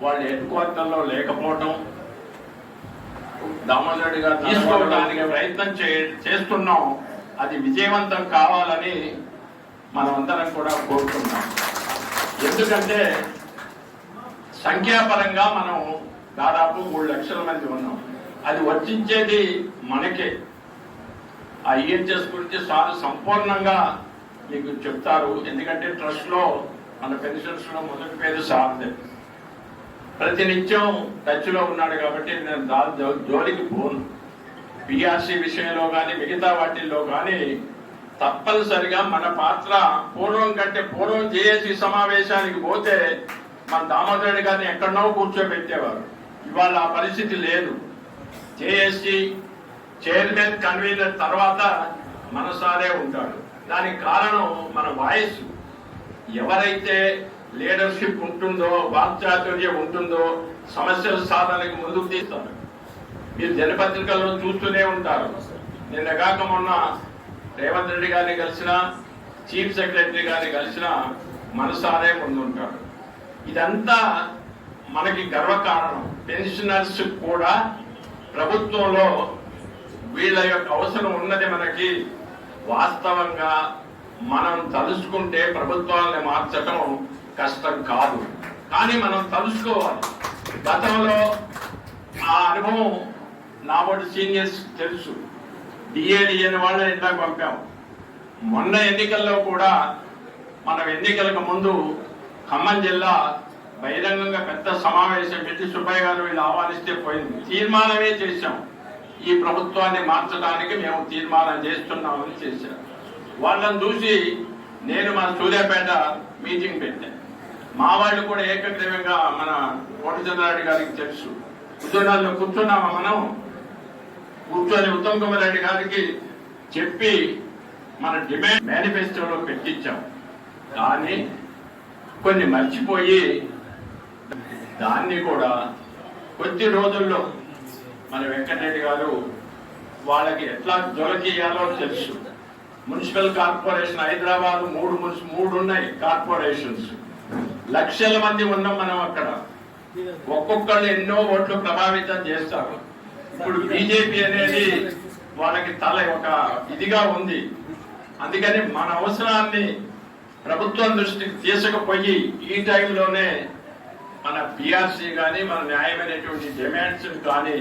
[SPEAKER 7] వాళ్ళు హెడ్ క్వార్టర్లో లేకపోవటం. దామోదరుడి గారు తీసుకోవడానికి ప్రయత్నం చేస్తున్నాం. అది విజయవంతం కావాలని మనమందరం కూడా కోరుతున్నాం. ఎందుకంటే సంఖ్యాపరంగా మనం దాదాపు 3 లక్షల మంది ఉన్నాం. అది వచ్చించేది మనకే. ఆ ఈహెచ్ఎస్ గురించి సార్ సంపూర్ణంగా మీకు చెప్తారు. ఎందుకంటే ట్రస్ట్ లో మన పెన్షన్స్ లో మొదటి పేరు సార్దే. ప్రతినిత్యం టచ్ లో ఉన్నాడు కాబట్టి నేను జోలికి పోను. పిఆర్సీ విషయంలో కానీ మిగతా వాటిల్లో కానీ తప్పనిసరిగా మన పాత్ర పూర్వం కంటే పూర్వం జేఏసీ సమావేశానికి పోతే మన దామోదరుడి గారిని ఎక్కడనో కూర్చోబెట్టేవారు. ఇవాళ ఆ పరిస్థితి లేదు. జేఏసీ చైర్మన్, కన్వీనర్ తర్వాత మన సారే ఉంటాడు. దానికి కారణం మన వాయిస్. ఎవరైతే లీడర్షిప్ ఉంటుందో, వాక్చాతుర్యం ఉంటుందో సమస్యల సాధనకు ముందుకు తీస్తారు. మీరు దినపత్రికల్లో చూస్తూనే ఉంటారు. నిన్నగాక మొన్న రేవంత్ రెడ్డి గారిని కలిసిన, చీఫ్ సెక్రటరీ గారిని కలిసిన మన సారే ముందుంటాడు. ఇదంతా మనకి గర్వకారణం. పెన్షనర్స్ కూడా ప్రభుత్వంలో వీళ్ళ యొక్క అవసరం ఉన్నది మనకి. వాస్తవంగా మనం తలుసుకుంటే ప్రభుత్వాలను మార్చడం కష్టం కాదు, కానీ మనం తలుసుకోవాలి. గతంలో ఆ అనుభవం నాబోటి సీనియర్స్ తెలుసు. డిఏడిఎన్ వాళ్ళని ఇందాక పంపాం. మొన్న ఎన్నికల్లో కూడా మనం ఎన్నికలకు ముందు ఖమ్మం జిల్లా బహిరంగంగా పెద్ద సమావేశం పెట్టి సుబ్బయ్య గారు వీళ్ళు ఆహ్వానిస్తే పోయింది. తీర్మానమే చేశాం. ఈ ప్రభుత్వాన్ని మార్చడానికి మేము తీర్మానం చేస్తున్నామని చేశాం. వాళ్ళని చూసి నేను మన సూర్యాపేట మీటింగ్ పెట్టాను. మా వాళ్ళు కూడా ఏకగ్రీవంగా, మన కోటచంద్రారెడ్డి గారికి తెలుసు, ఉద్యోగాల్లో కూర్చున్నామా మనం. కూర్చొని ఉత్తమ్ కుమార్ రెడ్డి గారికి చెప్పి మన డిమాండ్ మేనిఫెస్టోలో పెట్టించాం. కానీ కొన్ని మర్చిపోయి దాన్ని కూడా కొద్ది రోజుల్లో మన వెంకటరెడ్డి గారు వాళ్ళకి ఎట్లా జొలకియాలో తెలుసు. మున్సిపల్ కార్పొరేషన్ హైదరాబాద్ 3 ఉన్నాయి కార్పొరేషన్స్. లక్షల మంది ఉన్నాం మనం అక్కడ. ఒక్కొక్కళ్ళు ఎన్నో ఓట్లు ప్రభావితం చేస్తారు. ఇప్పుడు బీజేపీ అనేది వాళ్ళకి తల ఒక ఇదిగా ఉంది. అందుకని మన అవసరాన్ని ప్రభుత్వం దృష్టికి తీసుకుపోయి ఈ టైంలోనే మన పిఆర్సీ కానీ, మన న్యాయమైనటువంటి డిమాండ్స్ కానీ,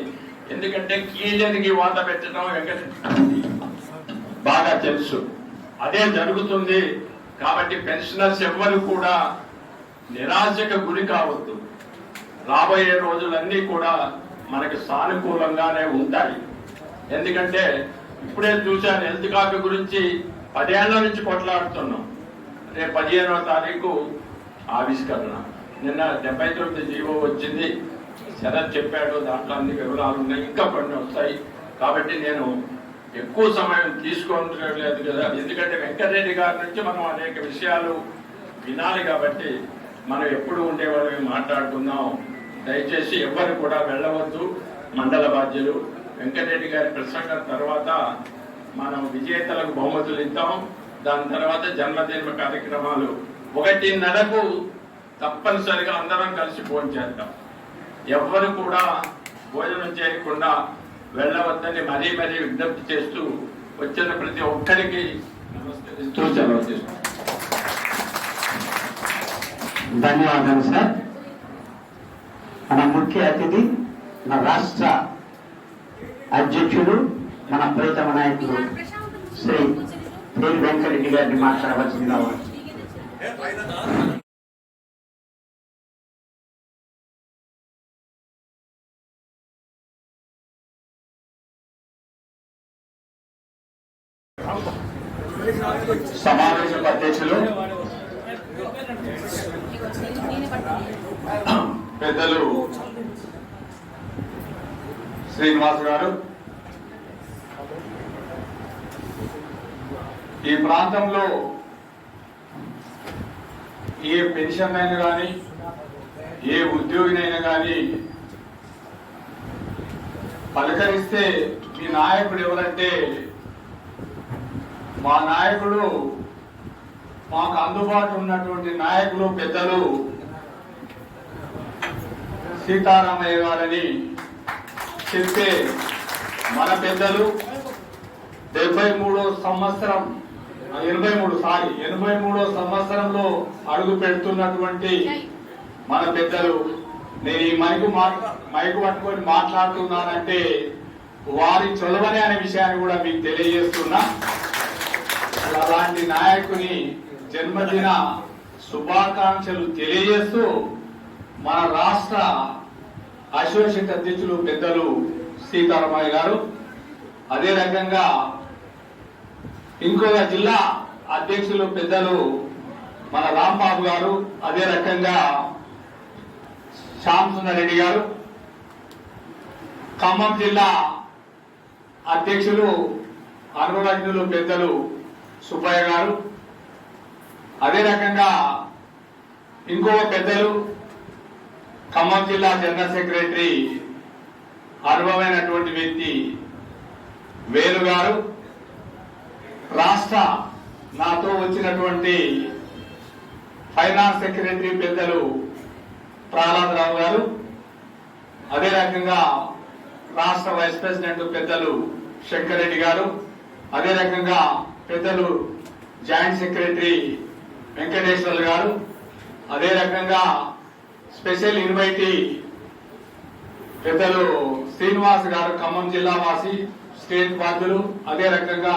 [SPEAKER 7] ఎందుకంటే కీలకి వాత పెట్టడం వెంకట బాగా తెలుసు, అదే జరుగుతుంది. కాబట్టి పెన్షనర్స్ ఎవ్వరు కూడా నిరాశకు గురి కావద్దు. రాబోయే రోజులన్నీ కూడా మనకి సానుకూలంగానే ఉంటాయి. ఎందుకంటే ఇప్పుడే చూశాను, హెల్త్ కార్డు గురించి 10 ఏళ్ల నుంచి కొట్లాడుతున్నాం. రేపు 15వ తారీఖు ఆవిష్కరణ. నిన్న 79 జీవో వచ్చింది. శరత్ చెప్పాడు, దాంట్లో అన్ని వివరాలు ఉన్నాయి, ఇంకా కొన్ని వస్తాయి. కాబట్టి నేను ఎక్కువ సమయం తీసుకోలేదు కదా, ఎందుకంటే వెంకటరెడ్డి గారి నుంచి మనం అనేక విషయాలు వినాలి. కాబట్టి మనం ఎప్పుడు ఉండేవాళ్ళని మాట్లాడుకుందాం. దయచేసి ఎవ్వరు కూడా వెళ్ళవద్దు. మండల బాధ్యులు వెంకటరెడ్డి గారి ప్రసంగం తర్వాత మనం విజేతలకు బహుమతులు ఇద్దాం. దాని తర్వాత జన్మదిన కార్యక్రమాలు 1:30కు తప్పనిసరిగా అందరం కలిసి భోజనం చేద్దాం. ఎవ్వరు కూడా భోజనం చేయకుండా వెళ్ళవద్దని మరీ మరీ విజ్ఞప్తి చేస్తూ వచ్చిన ప్రతి ఒక్కరికి నమస్కరిస్తూ సెలవు చేస్తాం.
[SPEAKER 5] ధన్యవాదాలు సార్. మన ముఖ్య అతిథి మన రాష్ట్ర అధ్యక్షులు మన ప్రీతమ నాయకులు శ్రీ పేరు వెంకటరెడ్డి గారిని మాట్లాడవలసిందిగా
[SPEAKER 7] సమావేశం అధ్యక్షులు పెద్దలు శ్రీనివాస్ గారు, ఈ ప్రాంతంలో ఏ పెన్షన్ అయినా కానీ ఏ ఉద్యోగినైనా కానీ పలకరిస్తే మీ నాయకుడు ఎవరంటే మా నాయకుడు, మాకు అందుబాటు ఉన్నటువంటి నాయకులు పెద్దలు సీతారామయ్య గారని చెప్తే మన పెద్దలు 83వ సంవత్సరంలో అడుగు పెడుతున్నటువంటి మన పెద్దలు. నేను ఈ మైకు పట్టుకొని మాట్లాడుతున్నానంటే వారి చొలవనే అనే విషయాన్ని కూడా మీకు తెలియజేస్తున్నా. అలాంటి నాయకుని జన్మదిన శుభాకాంక్షలు తెలియజేస్తూ మన రాష్ట్ర అసోసియేట్ అధ్యక్షులు పెద్దలు సీతారామయ్య గారు, అదే రకంగా ఇంకొక జిల్లా అధ్యక్షులు పెద్దలు మన రాంబాబు గారు, అదే రకంగా శ్యామసుందర్ రెడ్డి గారు, ఖమ్మం జిల్లా అధ్యక్షులు అనురాజ్ఞులు పెద్దలు సుబ్బయ్య గారు, అదే రకంగా ఇంకొక పెద్దలు ఖమ్మం జిల్లా జనరల్ సెక్రటరీ అనుభవమైనటువంటి వ్యక్తి వేలు గారు, రాష్ట్ర నాతో వచ్చినటువంటి ఫైనాన్స్ సెక్రటరీ పెద్దలు ప్రహ్లాదరావు గారు, అదే రకంగా రాష్ట్ర వైస్ ప్రెసిడెంట్ పెద్దలు శంకర్ రెడ్డి గారు, అదే రకంగా పెద్దలు జాయింట్ సెక్రటరీ వెంకటేశ్వర్లు గారు, అదే రకంగా స్పెషల్ ఇన్వైటీ పెద్దలు శ్రీనివాస్ గారు, ఖమ్మం జిల్లా వాసి, స్టేట్ బాధ్యులు, అదే రకంగా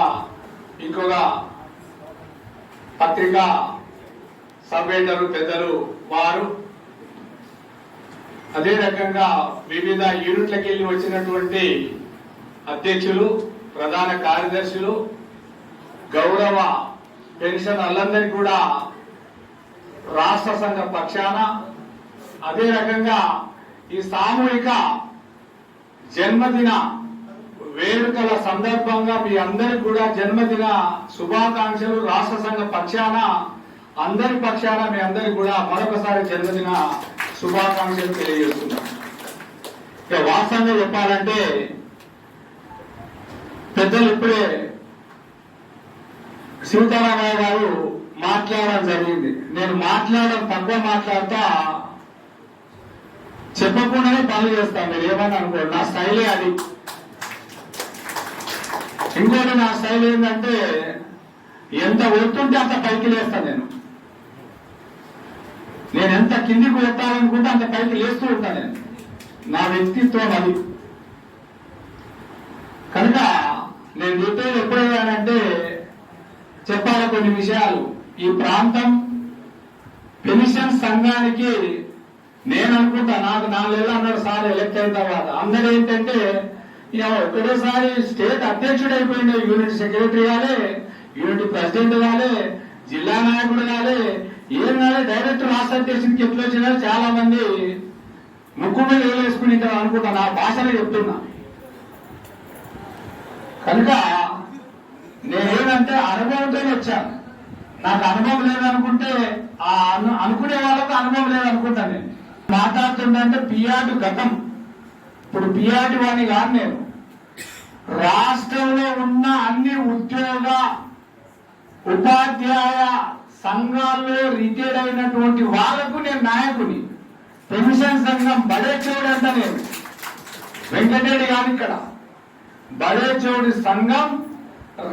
[SPEAKER 7] ఇంకొక పత్రికా సబ్ ఎడిటర్ పెద్దలు వారు, అదే రకంగా వివిధ యూనిట్లకి వెళ్ళి వచ్చినటువంటి అధ్యక్షులు, ప్రధాన కార్యదర్శులు, గౌరవ పెన్షనర్లందరికీ కూడా రాష్ట్ర సంఘ పక్షాన, అదే రకంగా ఈ సామూహిక జన్మదిన వేడుకల సందర్భంగా మీ అందరికి కూడా జన్మదిన శుభాకాంక్షలు రాష్ట్ర సంఘ పక్షాన, అందరి పక్షాన మీ అందరికి కూడా మరొకసారి జన్మదిన శుభాకాంక్షలు తెలియజేస్తున్నాం. ఇక వాస్తవంగా చెప్పాలంటే పెద్దలు ఇప్పుడే సీతారామయ్య గారు మాట్లాడడం జరిగింది. నేను మాట్లాడడం తక్కువ మాట్లాడతా, చెప్పకుండానే పనులు చేస్తాను. మీరు ఏమని అనుకోండి, నా స్టైలే అది. ఇంకోటి నా స్టైల్ ఏంటంటే ఎంత ఒత్తుంటే అంత పైకి లేస్తాను. నేను ఎంత కిందికి కొట్టాలనుకుంటే అంత పైకి లేస్తూ ఉంటాను. నా వ్యక్తిత్వం అది. కనుక నేను చెప్పేది ఎప్పుడైనానంటే చెప్పాలి కొన్ని విషయాలు. ఈ ప్రాంతం పెన్షన్ సంఘానికి నేను అనుకుంటా, నాకు 4 ఏళ్ళు అన్నాడు సార్ ఎలక్ట్ అయిన తర్వాత. అందరూ ఏంటంటే ఒకటేసారి స్టేట్ అధ్యక్షుడు అయిపోయింది, యూనిట్ సెక్రటరీ కాలే, యూనిట్ ప్రెసిడెంట్ కాలే, జిల్లా నాయకుడు కాలే, ఏం కాలే, డైరెక్ట్ రాష్ట్ర అధ్యక్షుడికి ఎట్లా వచ్చినా చాలా మంది ముక్కు మీద వేసుకుని అనుకుంటా, నా భాషలో చెప్తున్నా. కనుక నేనేంటంటే అనుభవంతో వచ్చాను. నాకు అనుభవం లేదనుకుంటే అనుకునే వాళ్ళకు అనుభవం లేదనుకుంటాను. నేను
[SPEAKER 13] మాట్లాడుతుందంటే పిఆర్డు గతం, ఇప్పుడు పిఆర్డు వాడిని కాదు నేను. రాష్ట్రంలో ఉన్న అన్ని ఉద్యోగ ఉపాధ్యాయ సంఘాల్లో రిటైర్ అయినటువంటి వాళ్లకు నేను నాయకుని. పెన్షన్ సంఘం బడే చౌడంతా నేను వెంకటరెడ్డి గారు ఇక్కడ బడే చౌడి సంఘం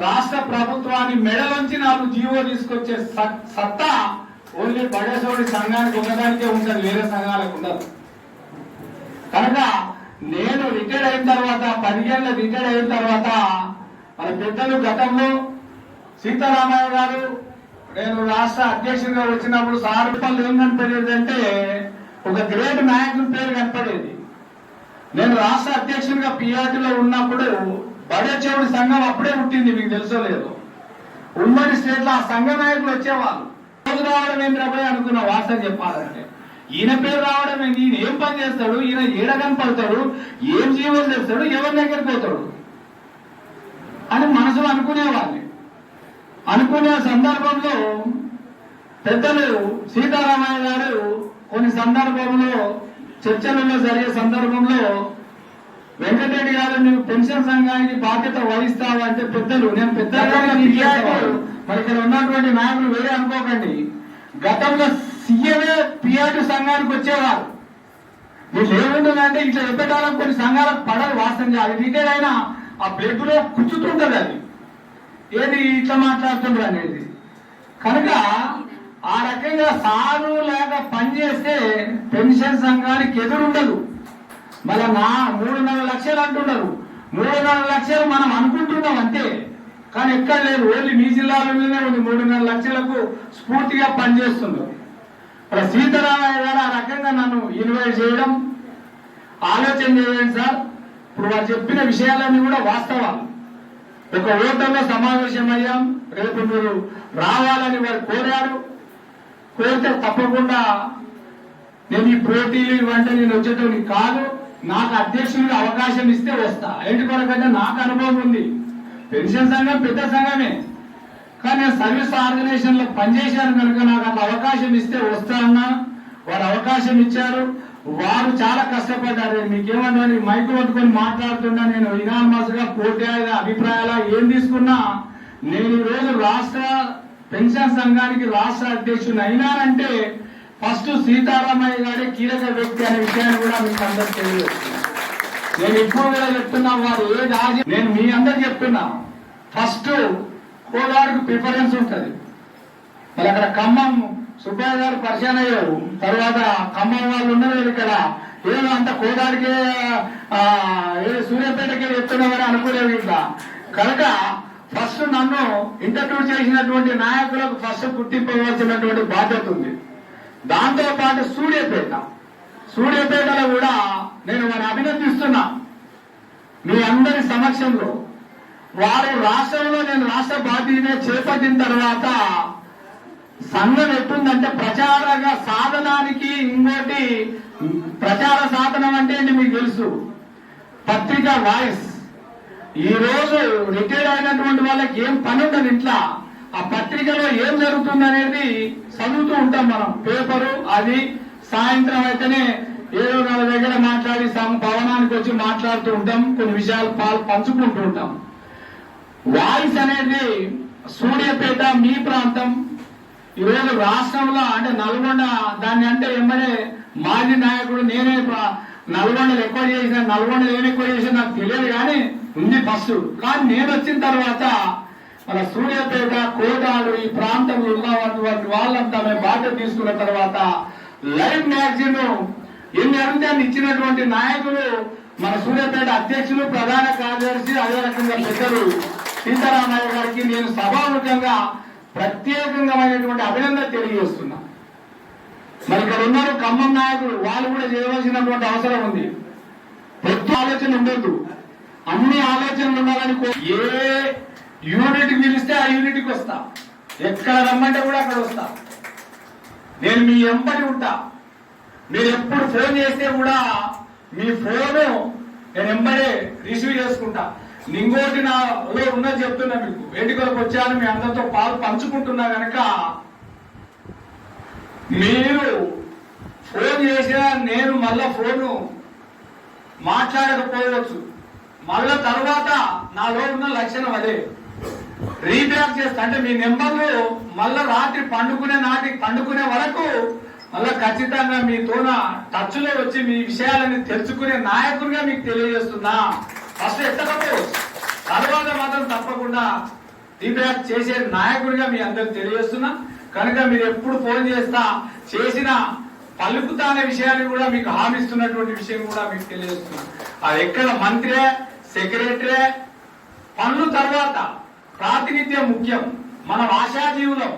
[SPEAKER 13] రాష్ట్ర ప్రభుత్వాన్ని మెడలోంచి 4 జీవో తీసుకొచ్చే సత్తా ఓన్లీ బడే చౌడి సంఘానికి ఉండడానికే ఉంటుంది, వేరే సంఘాలకు ఉండదు. కనుక నేను రిటైర్ అయిన తర్వాత 10 ఏళ్ళ రిటైర్ అయిన తర్వాత మన పెద్దలు గతంలో సీతారామయ్య గారు నేను రాష్ట్ర అధ్యక్షుడిగా వచ్చినప్పుడు సారూపాలు ఏం కనపడేది అంటే ఒక గ్రేట్ నాయకుల పేరు కనపడేది. నేను రాష్ట్ర అధ్యక్షుడిగా పిఆర్టీలో ఉన్నప్పుడు బడే చౌడి సంఘం అప్పుడే పుట్టింది, మీకు తెలుసో లేదు. ఉమ్మడి స్టేట్ లో ఆ సంఘ నాయకులు వచ్చేవాళ్ళు. రోజు రావడం ఏంద్రపోయి అనుకున్న వాస్తవం చెప్పాలంటే ఈయన పేరు రావడం ఏంటి, ఈయన ఏం పని చేస్తాడు, ఈయన ఏడ కనపడతాడు, ఏం జీవనం చేస్తాడు, ఎవరి దగ్గరికి పోతాడు అని మనసులో అనుకునేవాళ్ళని. అనుకునే సందర్భంలో పెద్దలు సీతారామయ్య గారు కొన్ని సందర్భంలో చర్చలలో జరిగే సందర్భంలో వెంకటరెడ్డి గారు నువ్వు పెన్షన్ సంఘానికి బాధ్యత వహిస్తావు అంటే పెద్దలు నేను పెద్దగా మరి ఇక్కడ ఉన్నటువంటి నాయకులు వేరే అనుకోకండి. గతంలో సీఎంఏ పిఆర్టీ సంఘానికి వచ్చేవారు. వీళ్ళు ఏముంటుందంటే ఇట్లా చెప్పేటాలకు కొన్ని సంఘాలకు పడదు వాస్తవంగా. అది రిటైర్ అయినా ఆ బ్లడ్ లో కూర్చుంటుంది, అది ఏది ఇట్లా మాట్లాడుతుండ్రు అనేది. కనుక ఆ రకంగా సాగు లేక పనిచేస్తే పెన్షన్ సంఘానికి ఎదురుండదు. మళ్ళా 3.5 లక్షలు అంటున్నారు. 3.5 లక్షలు మనం అనుకుంటున్నాం అంతే, కానీ ఎక్కడ లేదు. ఓన్లీ మీ జిల్లాలోనే ఉంది 3.5 లక్షలకు స్ఫూర్తిగా పనిచేస్తున్నారు. ఇప్పుడు సీతారామయ్య గారు ఆ రకంగా నన్ను ఇన్వైట్ చేయడం, ఆలోచన చేయండి సార్. ఇప్పుడు వారు చెప్పిన విషయాలన్నీ కూడా వాస్తవాలు. ఒక ఓటర్లో సమావేశం అయ్యాం, రేపు మీరు రావాలని వారు కోరారు. కోరితే తప్పకుండా నేను ఈ పోటీలు ఇవంటే నేను వచ్చేటోని కాదు. నాకు అధ్యక్షుడికి అవకాశం ఇస్తే వస్తా. ఏంటి కొరకంటే నాకు అనుభవం ఉంది. పెన్షన్ సంఘం పెద్ద సంఘమే, కానీ నేను సర్వీస్ ఆర్గనైజేషన్ లో పనిచేశాను కనుక నాకు అట్లా అవకాశం ఇస్తే వస్తా అన్నా. వారు అవకాశం ఇచ్చారు. వారు చాలా కష్టపడ్డారు. మీకేమన్నా మైకు పట్టుకొని మాట్లాడుతున్నా నేను ఇనానమస్ గా పోటీగా అభిప్రాయాల ఏం తీసుకున్నా నేను ఈ రోజు రాష్ట్ర పెన్షన్ సంఘానికి రాష్ట్ర అధ్యక్షుని అయినానంటే ఫస్ట్ సీతారామయ్య గారి కీలక వ్యక్తి అనే విషయాన్ని కూడా మీకు అందరికి తెలియజేస్తున్నా. నేను ఇప్పుడు కూడా చెప్తున్నా, వారు ఏది నేను మీ అందరికి చెప్తున్నా, ఫస్ట్ కోదాడికి ప్రిఫరెన్స్ ఉంటుంది. మరి అక్కడ ఖమ్మం సుబ్బయ్య గారు పరిచయం అయ్యారు, తర్వాత ఖమ్మం వాళ్ళు ఉన్నారు ఇక్కడ. ఏదో అంత కోదాడికే సూర్యాపేటకే చెప్తున్నామని అనుకోలేదు ఇట్లా. కనుక ఫస్ట్ నన్ను ఇంటర్వ్యూ చేసినటువంటి నాయకులకు ఫస్ట్ గుర్తింపు ఇవ్వాల్సినటువంటి బాధ్యత ఉంది. దాంతో పాటు సూర్యాపేటలో కూడా నేను వారిని అభినందిస్తున్నా మీ అందరి సమక్షంలో. వారు రాష్ట్రంలో నేను రాష్ట్ర బాధ్యత చేపట్టిన తర్వాత సంఘం ఎట్టుందంటే ప్రచారంగా సాధనానికి ఇంకోటి ప్రచార సాధనం అంటే ఏంటి మీకు తెలుసు, పత్రికా వాయిస్. ఈ రోజు రిటైర్ అయినటువంటి వాళ్ళకి ఏం పని ఉండదు ఇంట్లో. ఆ పత్రికలో ఏం జరుగుతుంది అనేది చదువుతూ ఉంటాం మనం, పేపరు. అది సాయంత్రం అయితేనే ఏదో వాళ్ళ దగ్గర మాట్లాడి భవనానికి వచ్చి మాట్లాడుతూ ఉంటాం, కొన్ని విషయాలు పంచుకుంటూ ఉంటాం. వాయిస్ అనేది సూర్యాపేట మీ ప్రాంతం. ఈరోజు రాష్ట్రంలో అంటే నల్గొండ దాన్ని అంటే ఎమ్మడే మాజీ నాయకుడు నేనే నల్గొండలు ఎక్కువ చేసిన, నల్గొండలు ఏమి ఎక్కువ చేసిన నాకు తెలియదు కానీ ఉంది ఫస్ట్. కానీ నేను వచ్చిన తర్వాత మన సూర్యాపేట కోటాడు ఈ ప్రాంతంలో ఉన్నటువంటి వాళ్ళంతా మేము బాధ్యత తీసుకున్న తర్వాత లైవ్ మ్యాగజైన్ ఎన్ని అడిగితే ఇచ్చినటువంటి నాయకులు మన సూర్యాపేట అధ్యక్షులు, ప్రధాన కార్యదర్శి, అదే రకంగా పెద్దలు సీతారామయ్య గారికి నేను సభాముఖంగా ప్రత్యేకమైనటువంటి అభినందన తెలియజేస్తున్నా. మరి ఇక్కడ ఉన్నారు ఖమ్మం నాయకులు, వాళ్ళు కూడా చేయవలసినటువంటి అవసరం ఉంది. ప్రతి ఆలోచన ఉండొద్దు, అన్ని ఆలోచనలు ఉండాలని. ఏ యూనిట్ పిలిస్తే ఆ యూనిట్కి వస్తా, ఎక్కడ రమ్మంటే కూడా అక్కడ వస్తా. నేను మీ ఎంబడి ఉంటా. మీరు ఎప్పుడు ఫోన్ చేస్తే కూడా మీ ఫోను నేను ఎంబడే రిసీవ్ చేసుకుంటా. ఇంకోటి నాలో ఉన్నది చెప్తున్నా మీకు, వేదికలకు వచ్చాను మీ అందరితో పాలు పంచుకుంటున్నా కనుక మీరు ఫోన్ చేసినా నేను మళ్ళా ఫోను మాట్లాడకపోవచ్చు, మళ్ళా తర్వాత నాలో ఉన్న లక్షణం అదే రీబ్యాక్ చేస్తా. అంటే మీ నెంబర్లు మళ్ళా రాత్రి పండుకునే వరకు మళ్ళా ఖచ్చితంగా మీతోన టచ్ లో వచ్చి మీ విషయాలని తెలుసుకునే నాయకుడిగా మీకు తెలియజేస్తున్నా. ఫస్ట్ ఎత్తకపోవచ్చు, తర్వాత మాత్రం తప్పకుండా రీబ్యాక్ చేసే నాయకుడిగా మీ అందరికి తెలియజేస్తున్నా. కనుక మీరు ఎప్పుడు ఫోన్ చేసిన పలుకుతా అనే విషయాన్ని కూడా మీకు హామీస్తున్నటువంటి విషయం కూడా మీకు తెలియజేస్తున్నా. అది ఎక్కడ మంత్రే సెక్రటరీ పనులు తర్వాత ప్రాతినిధ్యం ముఖ్యం. మనం ఆశాజీవులం,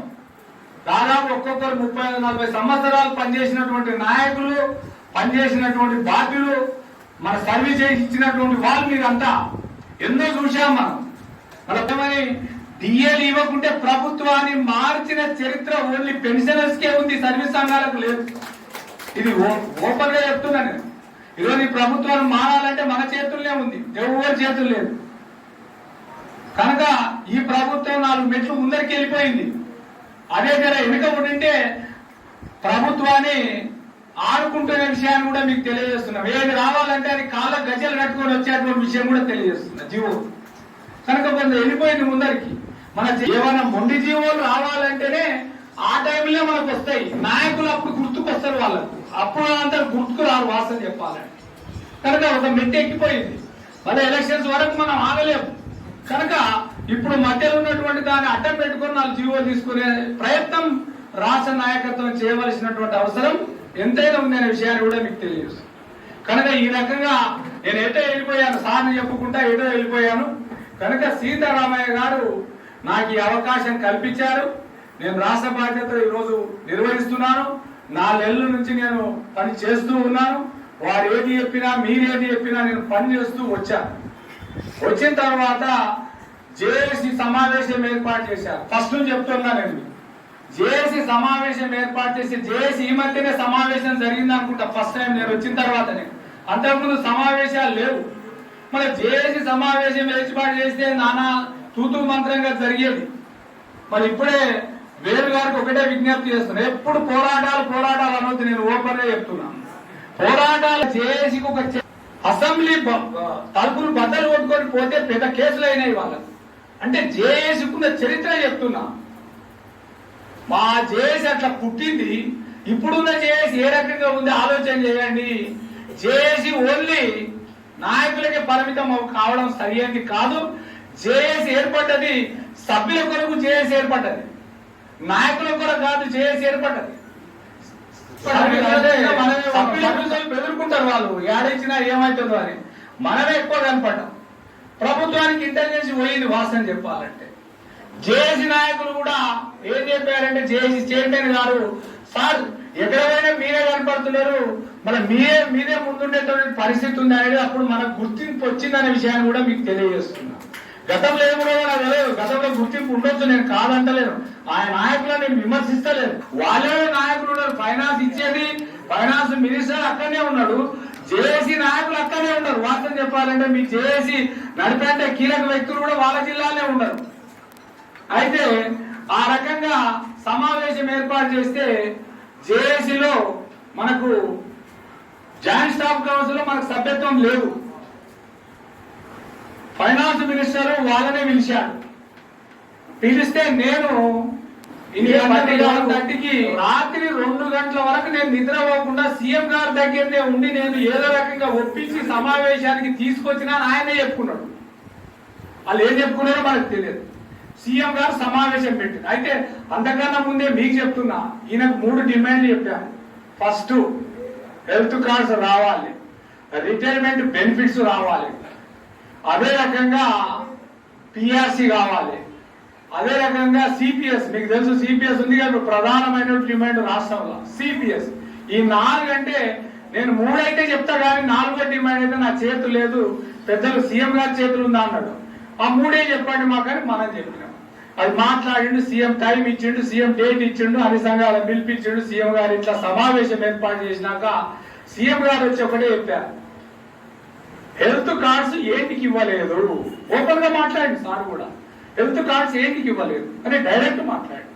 [SPEAKER 13] దాదాపు ఒక్కొక్కరు 30-40 సంవత్సరాలు పనిచేసినటువంటి నాయకులు, పనిచేసినటువంటి బాధ్యులు, మన సర్వీస్ ఇచ్చినటువంటి వాళ్ళు మీరంతా ఎన్నో చూశాం. మన డిఏలు ఇవ్వకుంటే ప్రభుత్వాన్ని మార్చిన చరిత్ర ఓన్లీ పెన్షనర్స్ కే ఉంది, సర్వీస్ సంఘాలకు లేదు. ఇది ఓపెన్ గా చెప్తున్నా నేను. ఈరోజు ఈ ప్రభుత్వాన్ని మారాలంటే మన చేతుల్లోనే ఉంది, ఎవరి చేతులు లేదు. కనుక ఈ ప్రభుత్వం 4 మెట్లు ముందరికి వెళ్ళిపోయింది. అదే జర వెనుక ఉండింటే ప్రభుత్వాన్ని ఆడుకుంటున్న విషయాన్ని కూడా మీకు తెలియజేస్తున్నాం. ఏది రావాలంటే అది కాళ్ళ గజ్జలు కట్టుకొని వచ్చేటువంటి విషయం కూడా తెలియజేస్తున్నా జీవో. కనుక కొంత వెళ్ళిపోయింది ముందరికి. మన ఏమైనా మొండి జీవోలు రావాలంటేనే ఆ టైంలో మనకు వస్తాయి. నాయకులు అప్పుడు గుర్తుకొస్తారు వాళ్ళకు, అప్పుడు అందరు గుర్తుకు రారు వాసన చెప్పాలని. కనుక ఒక మెట్టి ఎక్కిపోయింది. మళ్ళీ ఎలక్షన్స్ వరకు మనం ఆగలేము. కనుక ఇప్పుడు మధ్యలో ఉన్నటువంటి దాన్ని అడ్డం పెట్టుకుని 4 జీవోలు తీసుకునే ప్రయత్నం రాష్ట్ర నాయకత్వం చేయవలసినటువంటి అవసరం ఎంతైనా ఉందనే విషయాన్ని కూడా మీకు తెలియజేస్తుంది. కనుక ఈ రకంగా నేను ఎటో వెళ్ళిపోయాను, సార్ని చెప్పుకుంటా ఎటో వెళ్ళిపోయాను. కనుక సీతారామయ్య గారు నాకు ఈ అవకాశం కల్పించారు. నేను రాష్ట్ర బాధ్యత ఈరోజు నిర్వహిస్తున్నాను. 4 నెలల నుంచి నేను పని చేస్తూ ఉన్నాను. వారు ఏది చెప్పినా, మీరేది చెప్పినా నేను పని చేస్తూ వచ్చాను. వచ్చిన తర్వాత జేఏసీ సమావేశం ఏర్పాటు చేశారు. ఫస్ట్ నుంచి చెప్తున్నా నేను, జేఏసీ సమావేశం ఏర్పాటు చేసి జేఏసీ ఈ మధ్యనే సమావేశం జరిగింది అనుకుంటా ఫస్ట్ టైం నేను వచ్చిన తర్వాతనే. అంతకుముందు సమావేశాలు లేవు. మన జేఏసీ సమావేశం ఏర్పాటు చేస్తే నానా తూతూ మంత్రంగా జరిగేది. మరి ఇప్పుడే వేరు గారికి ఒకటే విజ్ఞప్తి చేస్తున్నా, ఎప్పుడు పోరాటాలు అనొద్దు. నేను ఓపెన్ గా చెప్తున్నాను, పోరాటాలు జేఏసీకి ఒక అసెంబ్లీ తలుపులు బద్దలు కొట్టుకొని పోతే పెద్ద కేసులు అయినాయి వాళ్ళకు. అంటే జేఏసీకున్న చరిత్ర చెప్తున్నా. మా జేఏసీ అట్లా పుట్టింది. ఇప్పుడున్న జేఏసీ ఏ రకంగా ఉంది ఆలోచన చేయండి. జేఏసీ ఓన్లీ నాయకులకే పరిమితం కావడం సరైనది కాదు. జేఏసీ ఏర్పడ్డది సభ్యుల కొరకు, జేఏసీ ఏర్పడ్డది నాయకుల కొరకు కాదు. జేఏసీ ఏర్పడ్డది బెదురుకుంటారు వాళ్ళు, ఏడిచ్చినా ఏమవుతుందో అని. మనమే ఎక్కువ కనపడ్డాం. ప్రభుత్వానికి ఇంటెలిజెన్స్ పోయింది వాస్తవం చెప్పాలంటే. జేఏసీ నాయకులు కూడా ఏం చెప్పారంటే, జేఏసీ చైర్మన్ గారు, సార్ ఎక్కడైనా మీరే కనపడుతున్నారు, మన మీరే ముందుండేటువంటి పరిస్థితి ఉంది అనేది అప్పుడు మనకు గుర్తింపు వచ్చిందనే విషయాన్ని కూడా మీకు తెలియజేస్తున్నా. గతంలో ఏమో నాకు తెలియదు, గతంలో గుర్తింపు ఉండొచ్చు, నేను కాదంటలేను. ఆయన నాయకులను నేను విమర్శిస్తలేదు. వాళ్ళే నాయకులు ఉన్నారు. ఫైనాన్స్ ఇచ్చేది ఫైనాన్స్ మినిస్టర్ అక్కడనే ఉన్నాడు, జేఏసీ నాయకులు అక్కడనే ఉన్నారు. వాస్తవం చెప్పాలంటే మీ జేఏసీ నడిపేంటే కీలక వ్యక్తులు కూడా వాళ్ళ జిల్లాలోనే ఉన్నారు. అయితే ఆ రకంగా సమావేశం ఏర్పాటు చేస్తే జేఏసీలో మనకు జాయింట్ స్టాఫ్ కౌన్సిల్ లో మనకు సభ్యత్వం లేదు. ఫైనాన్స్ మినిస్టర్ వాళ్ళనే పిలిచాడు. పిలిస్తే నేను 8:30కి రాత్రి 2 గంటల వరకు నేను నిద్రపోకుండా సీఎం గారి దగ్గరనే ఉండి నేను ఏదో రకంగా ఒప్పించి సమావేశానికి తీసుకొచ్చినా ఆయనే చెప్పుకున్నాడు. వాళ్ళు ఏం చెప్పుకున్నారో మనకు తెలియదు. సీఎం గారు సమావేశం పెట్టింది. అయితే అంతకన్నా ముందే మీకు చెప్తున్నా, ఈయనకు 3 డిమాండ్లు చెప్పాను. ఫస్ట్ హెల్త్ కార్డ్స్ రావాలి, రిటైర్మెంట్ బెనిఫిట్స్ రావాలి, అదే రకంగా పిఆర్సీ కావాలి, అదే రకంగా సిపిఎస్. మీకు తెలుసు సిపిఎస్ ఉంది కదా, ప్రధానమైన డిమాండ్ రాష్ట్రంలో సిపిఎస్. ఈ 4 అంటే నేను 3 అయితే చెప్తా కానీ 4వ డిమాండ్ అయితే నా చేతులు లేదు, పెద్దలు సీఎం గారి చేతులు ఉందా అన్నాడు. ఆ 3 చెప్పండి మాకని మనం చెప్పినాం. అది మాట్లాడిండు, సీఎం టైం ఇచ్చిండు, సీఎం డేట్ ఇచ్చిండు, అన్ని సంఘాలను పిలిపించిండు. సీఎం గారు ఇట్లా సమావేశం ఏర్పాటు చేసినాక సీఎం గారు వచ్చి ఒకటే చెప్పారు, హెల్త్ కార్డ్స్ ఏంటికి ఇవ్వలేదు. ఓపెన్ గా మాట్లాడండి సార్ కూడా, హెల్త్ కార్డ్స్ ఏంటికి ఇవ్వలేదు అని డైరెక్ట్ మాట్లాడు.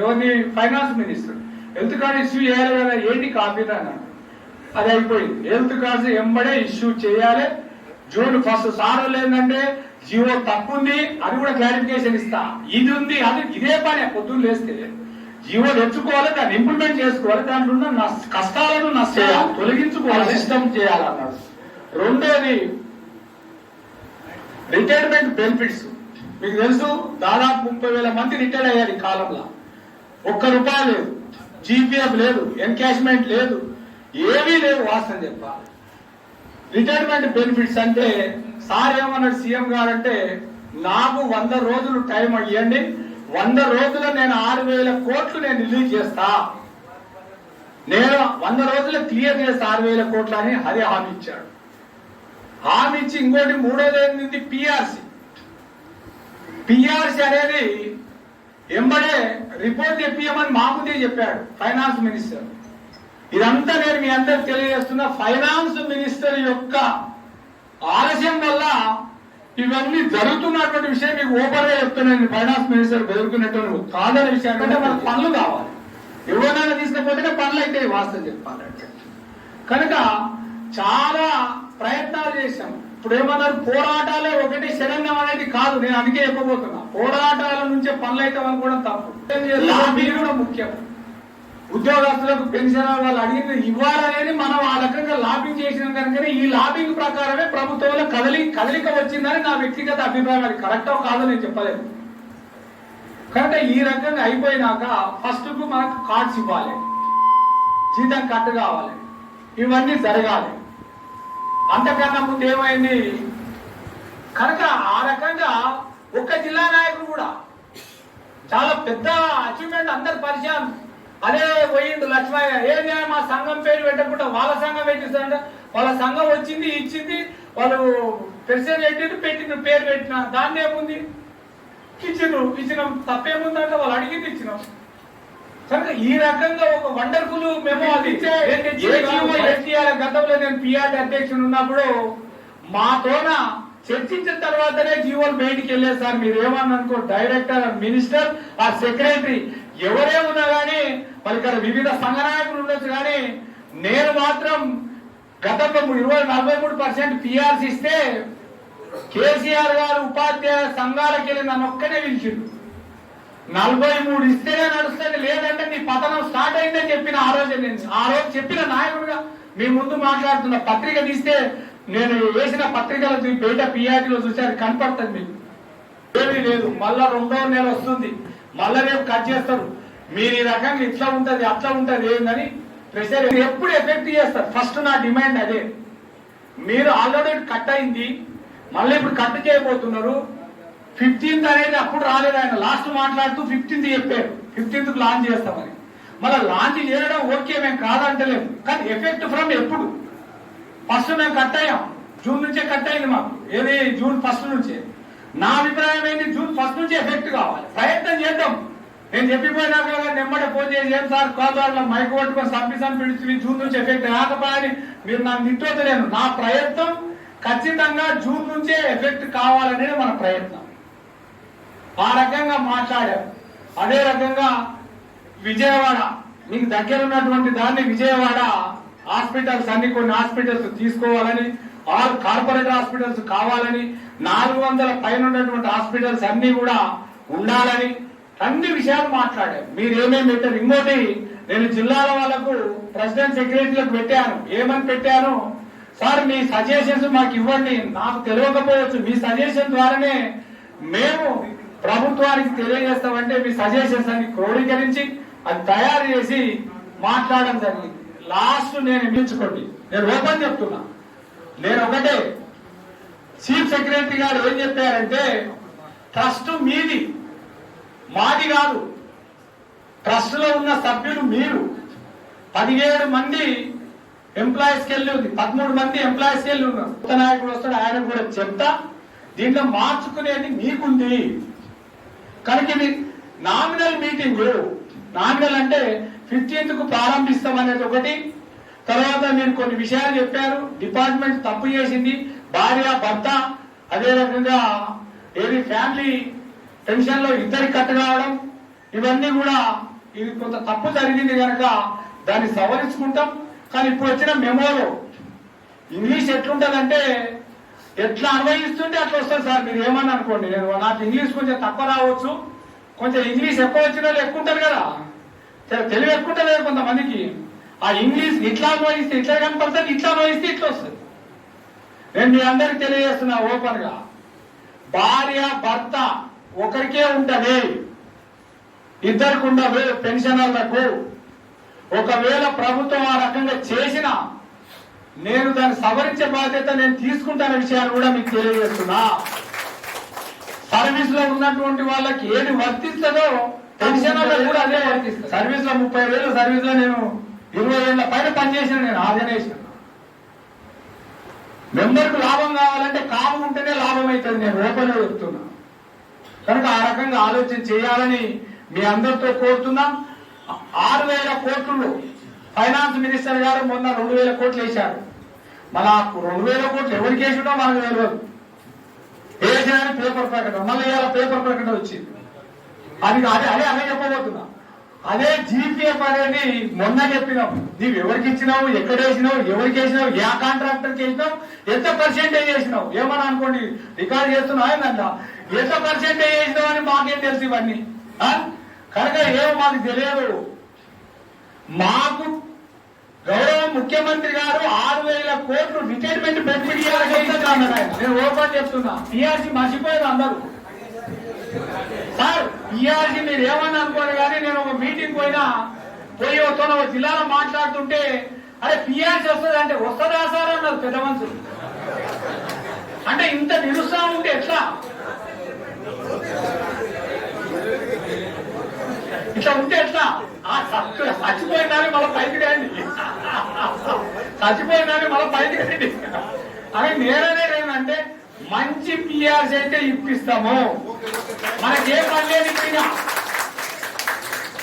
[SPEAKER 13] ఎవరిని finance minister health card issue చేయాలి కదా, ఏంటి కాపీ అన్నాడు. అది అయిపోయింది. హెల్త్ కార్డ్స్ ఎంబడే ఇష్యూ చేయాలి. జూన్ 1 సార్ లేదంటే జియో తప్పుంది, అది కూడా క్లారిఫికేషన్ ఇస్తా. ఇది ఉంది, అది ఇదే పని. పొద్దున్న లేస్తే జియో తెచ్చుకోవాలి, దాన్ని ఇంప్లిమెంట్ చేసుకోవాలి, దాంట్లో ఉన్న కష్టాలను నష్టాలను తొలగించుకోవాలి, సిస్టమ్ చేయాలన్నాడు. రెండోది రిటైర్మెంట్ బెనిఫిట్స్. మీకు తెలుసు దాదాపు 30,000 మంది రిటైర్ అయ్యారు ఈ కాలంలో. ₹1 లేదు, జీపీఎఫ్ లేదు, ఎన్కాష్మెంట్ లేదు, ఏమీ లేదు. వాస్తవం చెప్పాలి. రిటైర్మెంట్ బెనిఫిట్స్ అంటే సార్ ఏమన్నాడు సీఎం గారు అంటే, నాకు 100 రోజులు టైం ఇవ్వండి, 100 రోజుల్లో నేను 6,000 కోట్లు నేను రిలీజ్ చేస్తా, నేను 100 రోజుల్లో క్లియర్ చేస్తా 6,000 కోట్లు అని హరి హామీ ఇచ్చాడు. హామీ ఇచ్చి ఇంకోటి మూడోది ఏంటి, పిఆర్సీ అనేది ఎంబడే రిపోర్ట్ తెప్పియమని మామూదే చెప్పాడు ఫైనాన్స్ మినిస్టర్. ఇదంతా నేను మీ అందరికి తెలియజేస్తున్నా. ఫైనాన్స్ మినిస్టర్ యొక్క ఆలస్యం వల్ల ఇవన్నీ జరుగుతున్నటువంటి విషయం మీకు ఓపెన్ గా చెప్తున్నాను. ఫైనాన్స్ మినిస్టర్ బెదురుకున్నట్టు కాదని విషయం అంటే మనకు పనులు కావాలి. ఎవరైనా తీసుకపోతేనే పనులు అయితే వాస్తవం చెప్పాలంటే. కనుక చాలా ప్రయత్నాలు చేశాం. ఇప్పుడు ఏమన్నారు, పోరాటాలే ఒకటి శరణ్యం అనేది కాదు. నేను అందుకే చెప్పబోతున్నా, పోరాటాల నుంచే పనులు అయితే అనుకోవడం తప్పు. లాబింగ్ కూడా ముఖ్యం. ఉద్యోగస్తులకు పెన్షన్ వాళ్ళు అడిగింది ఇవ్వాలనేది మనం ఆ రకంగా లాబింగ్ చేసిన కనుక ఈ లాబింగ్ ప్రకారమే ప్రభుత్వంలో కదలిక వచ్చిందని నా వ్యక్తిగత అభిప్రాయం. అది కరెక్టో కాదో నేను చెప్పలేదు. కనుక ఈ రకంగా అయిపోయినాక ఫస్ట్ కు మనకు కార్డ్స్ ఇవ్వాలి, జీతం కట్టు కావాలి, ఇవన్నీ జరగాలి. అంతకన్నా ముందు ఏమైంది కనుక ఆ రకంగా ఒక్క జిల్లా నాయకుడు కూడా చాలా పెద్ద అచీవ్మెంట్, అందరు పరిచయం. అదే పోయిండు లక్ష్మయ్య, ఏది మా సంఘం పేరు పెట్టకుండా వాళ్ళ సంఘం పెట్టిస్తారంట. వాళ్ళ సంఘం వచ్చింది ఇచ్చింది, వాళ్ళు ప్రెసిడెంట్ పెట్టిండ్రు, పేరు పెట్టిన దాన్ని ఏముంది, ఇచ్చినాం తప్పేముందంటే వాళ్ళు అడిగింది ఇచ్చినాం. కనుక ఈ రకంగా ఒక వండర్ఫుల్ మెమో అది గతంలో నేను పిఆర్టీ అధ్యక్షుడు ఉన్నప్పుడు మాతోన చర్చించిన తర్వాతనే జీవోలు బయటికి వెళ్ళేది. సార్ మీరు ఏమన్నా అనుకో, డైరెక్టర్, మినిస్టర్, ఆ సెక్రటరీ ఎవరే ఉన్నా గానీ మరి ఇక్కడ వివిధ సంఘ నాయకులు ఉండొచ్చు, కానీ నేను మాత్రం గతంలో 43% పిఆర్సీ ఇస్తే కేసీఆర్ గారు ఉపాధ్యాయ సంఘాలకు వెళ్ళి నన్ను ఒక్కనే పిలిచిండు. 43 ఇస్తేనే నడుస్తుంది, లేదంటే నీ పతనం స్టార్ట్ అయిందని చెప్పిన ఆ రోజు చెప్పిన నాయకుడుగా మీ ముందు మాట్లాడుతున్న. పత్రిక తీస్తే నేను వేసిన పత్రికలు బయట పిఆర్టీలో చూసారు, కనపడుతుంది మీకు. ఏమీ లేదు. మళ్ళా 2వ నెల వస్తుంది, మళ్ళా రేపు కట్ చేస్తారు. మీరు ఈ రకంగా ఇట్లా ఉంటది అట్లా ఉంటది ఏందని ప్రెషర్ ఎప్పుడు ఎఫెక్ట్ చేస్తారు. ఫస్ట్ నా డిమాండ్ అదే. మీరు ఆల్రెడీ కట్ అయింది, మళ్ళీ ఇప్పుడు కట్ చేయబోతున్నారు. 15th అనేది అప్పుడు రాలేదు. ఆయన లాస్ట్ మాట్లాడుతూ 15th చెప్పారు, 15th లాంచ్ చేస్తామని. మళ్ళీ లాంచ్ చేయడం ఓకే, మేము కాదంటలేము, కానీ ఎఫెక్ట్ ఫ్రమ్ ఎప్పుడు? ఫస్ట్ మేము కట్ అయ్యాం, జూన్ నుంచే కట్ అయింది మాకు. ఏది జూన్ 1 నుంచే. నా అభిప్రాయం ఏంటి, జూన్ 1 నుంచి ఎఫెక్ట్ కావాలి, ప్రయత్నం చేద్దాం. నేను చెప్పిపోయినాక నెమ్మడే ఫోన్ చేసి ఏం సార్ కోదాడులో మైక్ కొట్టుకొని సంపిస్తాను పిలిచి జూన్ నుంచి ఎఫెక్ట్ రాకపోయని మీరు నాకు నిట్టోతలేను. నా ప్రయత్నం ఖచ్చితంగా జూన్ నుంచే ఎఫెక్ట్ కావాలనేది మన ప్రయత్నం. ఆ రకంగా మాట్లాడారు. అదే రకంగా విజయవాడ మీకు దగ్గర ఉన్నటువంటి దాన్ని విజయవాడ హాస్పిటల్స్ అన్ని కొన్ని హాస్పిటల్స్ తీసుకోవాలని, 6 కార్పొరేట్ హాస్పిటల్స్ కావాలని, 400 పైన ఉన్నటువంటి హాస్పిటల్స్ అన్ని కూడా ఉండాలని అన్ని విషయాలు మాట్లాడారు. మీరు ఏమేమి పెట్టారు? ఇంకోటి నేను జిల్లాల వాళ్ళకు ప్రెసిడెంట్ సెక్రటరీలకు పెట్టాను. ఏమని పెట్టాను, సార్ మీ సజెషన్స్ మాకు ఇవ్వండి, నాకు తెలియకపోవచ్చు, మీ సజెషన్ ద్వారానే మేము ప్రభుత్వానికి తెలియజేస్తామంటే మీ సజెషన్స్ అన్ని క్రోడీకరించి అది తయారు చేసి మాట్లాడడం జరిగింది. లాస్ట్ నేను ఇప్పించుకోండి, నేను ఓపెన్ చెప్తున్నా. నేను ఒకటే, చీఫ్ సెక్రటరీ గారు ఏం చెప్పారంటే, ట్రస్ట్ మీది మాది కాదు, ట్రస్ట్ లో ఉన్న సభ్యులు మీరు. 17 మంది ఎంప్లాయీస్కి వెళ్ళి ఉంది, 13 మంది ఎంప్లాయీస్కి వెళ్ళి ఉన్నారు. కొత్త నాయకుడు వస్తాడు, ఆయన కూడా చెప్తా. దీంట్లో మార్చుకునేది మీకుంది కనుక ఇది నామినల్ మీటింగ్. నామినల్ అంటే 15th కు ప్రారంభిస్తాం అనేది ఒకటి. తర్వాత మీరు కొన్ని విషయాలు చెప్పారు. డిపార్ట్మెంట్ తప్పు చేసింది, భార్య భర్త, అదే రకంగా ఏది ఫ్యామిలీ పెన్షన్ లో 2 కట్ కావడం, ఇవన్నీ కూడా ఇది కొంత తప్పు జరిగింది కనుక దాన్ని సవరించుకుంటాం. కానీ ఇప్పుడు వచ్చిన మెమోలో ఇంగ్లీష్ ఎట్లుంటదంటే ఎట్లా అన్వయిస్తుంటే అట్లా వస్తుంది సార్. మీరు ఏమని అనుకోండి, నాకు ఇంగ్లీష్ కొంచెం తక్కువ రావచ్చు, కొంచెం ఇంగ్లీష్ ఎక్కువ వచ్చిన వాళ్ళు ఎక్కువ ఉంటారు కదా, తెలుగు ఎక్కువ ఉంటుంది కదా కొంతమందికి. ఆ ఇంగ్లీష్ ఇట్లా అన్వయిస్తే ఇట్లా కనపడుతుంది, ఇట్లా అన్వయిస్తే ఇట్లా వస్తుంది. నేను మీ అందరికి తెలియజేస్తున్నా ఓపెన్ గా, భార్య భర్త ఒకరికే ఉంటది, ఇద్దరికి ఉండదు పెన్షనర్లకు. ఒకవేళ ప్రభుత్వం ఆ రకంగా చేసినా నేను దాన్ని సవరించే బాధ్యత నేను తీసుకుంటాన విషయాన్ని కూడా మీకు తెలియజేస్తున్నా. సర్వీస్ లో ఉన్నటువంటి వాళ్ళకి ఏది వర్తిస్తుందో పెన్షనర్లకు కూడా అదే వర్తిస్తుంది. సర్వీస్ లో 30,000 సర్వీస్ లో నేను 20 ఏళ్ల పైన పనిచేసిన నేను ఆర్గనైజేషన్. మెంబర్కు లాభం కావాలంటే కాము ఉంటేనే లాభం అవుతుంది, నేను ఓపెన్ గా చెప్తున్నా. కనుక ఆ రకంగా ఆలోచన చేయాలని మీ అందరితో కోరుతున్నాం. 6,000 కోట్లు ఫైనాన్స్ మినిస్టర్ గారు మొన్న 2,000 కోట్లు వేశారు. మన 2,000 కోట్లు ఎవరికి వేసినా మనకు తెలియదు. వేసారని పేపర్ ప్రకటన, మళ్ళీ ఇవాళ పేపర్ ప్రకటన వచ్చింది. అది అదే చెప్పబోతున్నా. అదే జీపీఎఫ్ అనేది మొన్న చెప్పినాం. నీవు ఎవరికి ఇచ్చినావు, ఎక్కడ వేసినావు, ఎవరికి వేసినావు, ఏ కాంట్రాక్టర్కి వేసినావు, ఎంత పర్సెంటేజ్ వేసినావు, ఏమన్నా అనుకోండి రికార్డు చేస్తున్నావు ఏంటంట, ఎంత పర్సెంటేజ్ వేసినావు అని మాకేం తెలుసు ఇవన్నీ. కనుక ఏమో మాకు తెలియదు. మాకు గౌరవ ముఖ్యమంత్రి గారు 6,000 కోట్లు రిటైర్మెంట్ బెనిఫిట్ నేను ఓపెన్ చెప్తున్నా. టీఆర్సీ మర్చిపోయారు అందరూ. సార్ టీఆర్సీ మీరు ఏమన్నా అనుకోండి, కానీ నేను ఒక మీటింగ్ పోయి ఒక జిల్లాలో మాట్లాడుతుంటే అరే పిఆర్సీ వస్తుంది అంటే వస్తుందా సార్ అన్నారు పెద్ద మనుషులు. అంటే ఇంత నిరుత్సాహం ఉంటే ఎట్లా? ఇట్లా ఉంటే ఎట్లా? చచ్చిపోయిందని మళ్ళీ పైకి రండి, చచ్చిపోయిందని మళ్ళీ పైకి రండి అని నేననేది ఏంటంటే మంచి పిఆర్సీ అయితే ఇప్పిస్తాము. మనకే పని లేదు. ఇప్పినా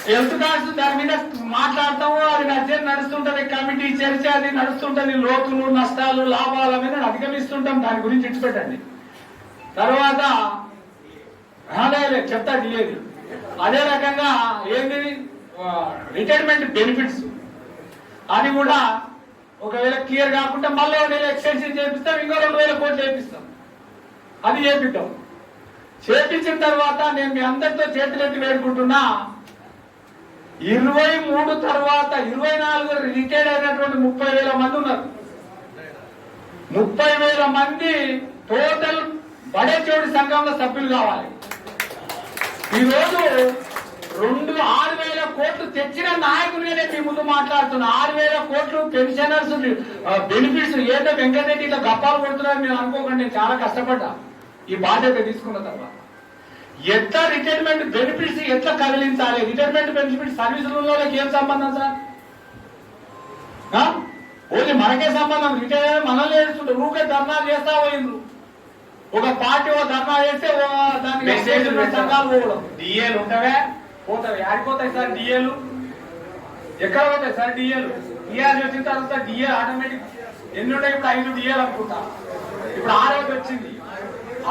[SPEAKER 13] హెల్త్ కార్డ్స్ దాని మీద మాట్లాడతాము, అది నడుస్తుంటది, కమిటీ చర్చ అది నడుస్తుంటది, లోతులు నష్టాలు లాభాల మీద అధిగమిస్తుంటాం. దాని గురించి ఇచ్చిపెట్టండి. తర్వాత చెప్తా డిఏది. అదే రకంగా ఏంది రిటైర్మెంట్ బెనిఫిట్స్, అది కూడా ఒకవేళ క్లియర్ కాకుండా మళ్ళీ ఎక్స్టెన్షన్ చేపిస్తాం, ఇంకో 2,000 కోట్లు చేపిస్తాం. అది చేపిద్దాం. చేపించిన తర్వాత నేను మీ అందరితో చేతులెత్తి వేడుకుంటున్నా, 23 తర్వాత 24 రిటైర్డ్ అయినటువంటి 30,000 మంది ఉన్నారు. 30,000 మంది టోటల్ బడేచోడి సంఘంలో సభ్యులు కావాలి. ఈరోజు 6,000 కోట్లు తెచ్చిన నాయకుడినే మీ ముందు మాట్లాడుతున్నా. 6,000 కోట్లు పెన్షనర్స్ బెనిఫిట్స్ ఏదో వెంకటరెడ్డి ఇట్లా గప్పాలు కొడుతున్నారు మీరు అనుకోకండి. నేను చాలా కష్టపడ్డా ఈ బాధ్యత తీసుకున్న తర్వాత. ఎట్లా రిటైర్మెంట్ బెనిఫిట్స్ ఎట్లా కదిలించాలి? రిటైర్మెంట్ బెనిఫిట్స్ సర్వీసులకి ఏం సంబంధం సార్? ఓన్లీ మనకే సంబంధం. రిటైర్ మనల్ని చేస్తుంటే ఊరికే ధర్నాలు చేస్తా పోయిండ్రు. ఒక పార్టీ ధర్నా చేస్తే దానికి సంఘాలు పోవడం. డిఏలు ఉంటావే పోతాయి. ఆడిపోతాయి సార్ డిఏలు, ఎక్కడ పోతాయి సార్ డిఏలు? టీఆర్సీ వచ్చిన తర్వాత డిఏ ఆటోమేటిక్ ఎన్ని ఉంటాయి? ఇప్పుడు 5 డిఏలు అనుకుంటా. ఇప్పుడు 6 వచ్చింది.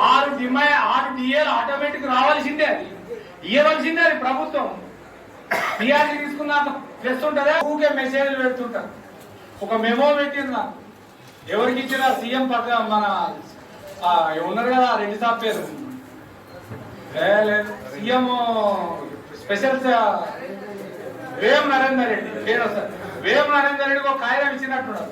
[SPEAKER 13] 6 డిఏలు ఆటోమేటిక్ రావాల్సిందే, అది ఇవ్వవలసిందే. అది ప్రభుత్వం టీఆర్సీ తీసుకున్నాక ప్లస్ ఉంటుందా? ఊకే మెసేజ్లు పెడుతుంటారు. ఒక మెమో పెట్టింది నాకు, ఎవరికి ఇచ్చినా సీఎం పక్క మన ఉన్నారు కదా రెడ్డి సాబ్ పేరు లేదు, సీఎం స్పెషల్ వేం నరేందర్ రెడ్డి పేరు వస్తారు. వేం నరేందర్ రెడ్డికి ఒక కాగితం ఇచ్చినట్టున్నారు.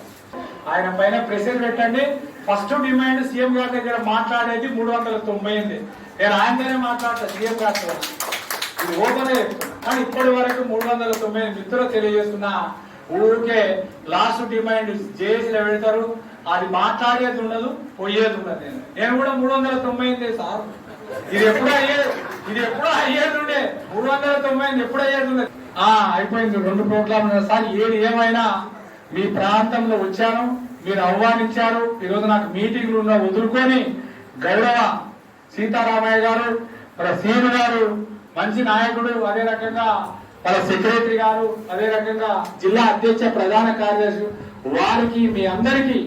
[SPEAKER 13] ఆయన పైన ప్రెషర్ పెట్టండి. ఫస్ట్ డిమాండ్ సీఎం గారి దగ్గర మాట్లాడేది 398. నేను ఆయనతోనే మాట్లాడతా సీఎం గారితో. ఇది ఓపెన్ చెప్తున్నా. కానీ ఇప్పటి వరకు 398 మిత్రులు తెలియజేస్తున్నా. ఊరికే లాస్ట్ డిమాండ్ జేఏసీలో పెడతారు. అది మాట్లాడేది ఉండదు, పోయేది ఉండదు. నేను కూడా 398 సార్. ఇది ఎప్పుడో అయ్యేది, ఉండే 398 ఎప్పుడు అయ్యేది ఉండదు. అయిపోయింది 2 ప్రోగ్రాంలు సార్. ఏమైనా మీ ప్రాంతంలో వచ్చాను, మీరు ఆహ్వానించారు. ఈరోజు నాకు మీటింగ్లు ఉన్న వదులుకొని గౌరవ సీతారామయ్య గారు, మన సీను గారు మంచి నాయకుడు, అదే రకంగా వాళ్ళ సెక్రటరీ గారు, అదే రకంగా జిల్లా అధ్యక్ష ప్రధాన కార్యదర్శి, వారికి మీ అందరికీ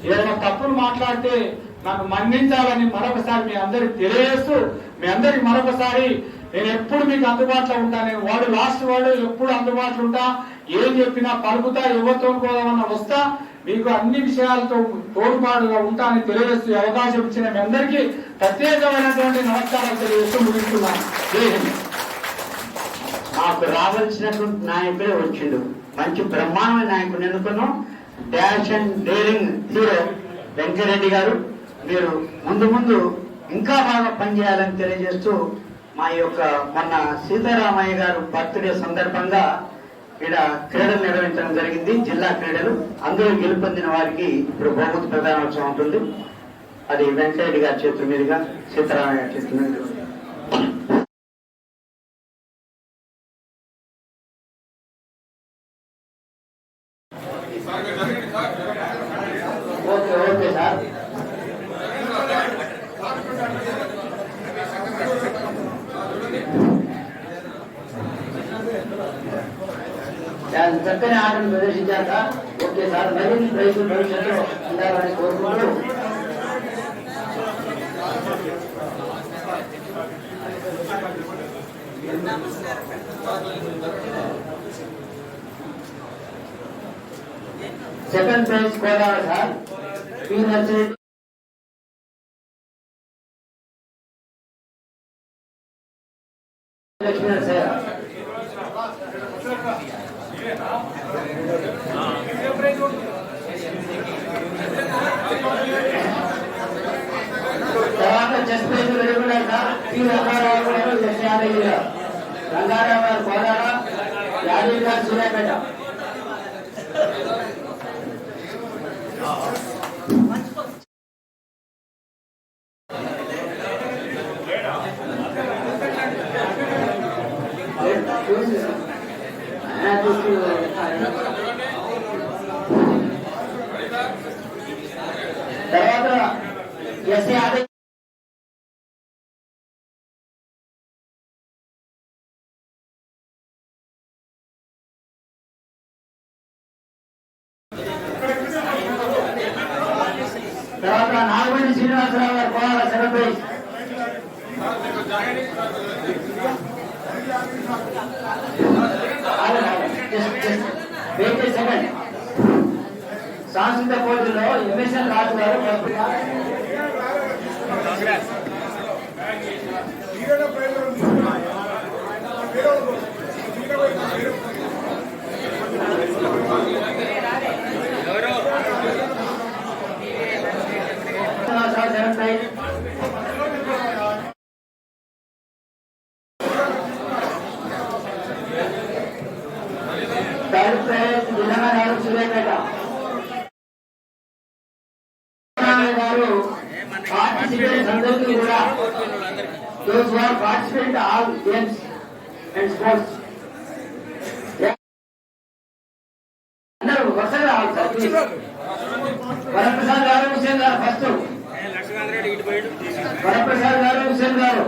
[SPEAKER 13] ఏదైనా తప్పులు మాట్లాడితే నన్ను మన్నించాలని మరొకసారి మీ అందరికి తెలియజేస్తూ, మీ అందరికి మరొకసారి నేను ఎప్పుడు మీకు అందుబాటులో ఉంటా. నేను వాడు లాస్ట్ వాడు ఎప్పుడు అందుబాటులో ఉంటా. ఏం చెప్పినా పలుకుతా, ఎవరితో పోదామన్నా వస్తా. మీకు అన్ని విషయాలతో తోడ్పాటుగా ఉంటా అని తెలియజేస్తూ అవకాశం ఇచ్చిన మీ అందరికీ ప్రత్యేకమైనటువంటి నమస్కారాలు తెలియజేస్తూ ముగిస్తున్నాను. జై హింద్.
[SPEAKER 5] మాకు రావాల్సినటువంటి నాయకుడే వచ్చిండు. మంచి బ్రహ్మాండమైన నాయకుడు ఎన్నుకున్నాం. Dash and daring hero Venkareddy garu, మీరు ముందు ముందు ఇంకా బాగా పనిచేయాలని తెలియజేస్తూ మా యొక్క మొన్న సీతారామయ్య గారు బర్త్డే సందర్భంగా ఇక్కడ క్రీడలు నిర్వహించడం జరిగింది, జిల్లా క్రీడలు. అందులో గెలుపొందిన వారికి ఇప్పుడు బహుమతి ప్రధానోత్సవం ఉంటుంది. అది వెంకరెడ్డి గారి చేతుల మీదుగా, సీతారామయ్య గారి చేతుల మీదుగా. Okay okay sir. చక్కని ఆటను ప్రదర్శించాక ఓకే సార్. మరిన్ని ప్రైజులు భవిష్యత్తులో ఉండాలని కోరుకుంటూ సెకండ్ ప్రైజ్ కోరాలి sir. P Narsireddy Lakshmi sir. తర్వాత చెస్ ప్రైజ్ వెలుగున్నారు sir. P Rangarao garu, S Yadagiri గారు. రంగారావు గారు కోరాడ, యాదగిరి గారు సూర్యాపేట. తర్వాత ఎస్ యాదగిరి తర్వాత నాగపల్లి శ్రీనివాసరావు గారు కోరాల సెకండ్ ప్రైజ్. సెకండ్ సాంస్కృతిక పోటీలో ఎంఎస్ఎన్ రాజు గారు second prize. Third prize Vizianagaram Suryapet గారు. పార్టిసిపేట్స్ అందరికీ కూడా those who are participate all games and sports అందరూ వరుసగా రావాలి సార్ ప్లీజ్. వరప్రసాద్ గారు, హుసేన్ గారు ఫస్ట్. వరప్రసాద్ గారు, హుసేన్ గారు.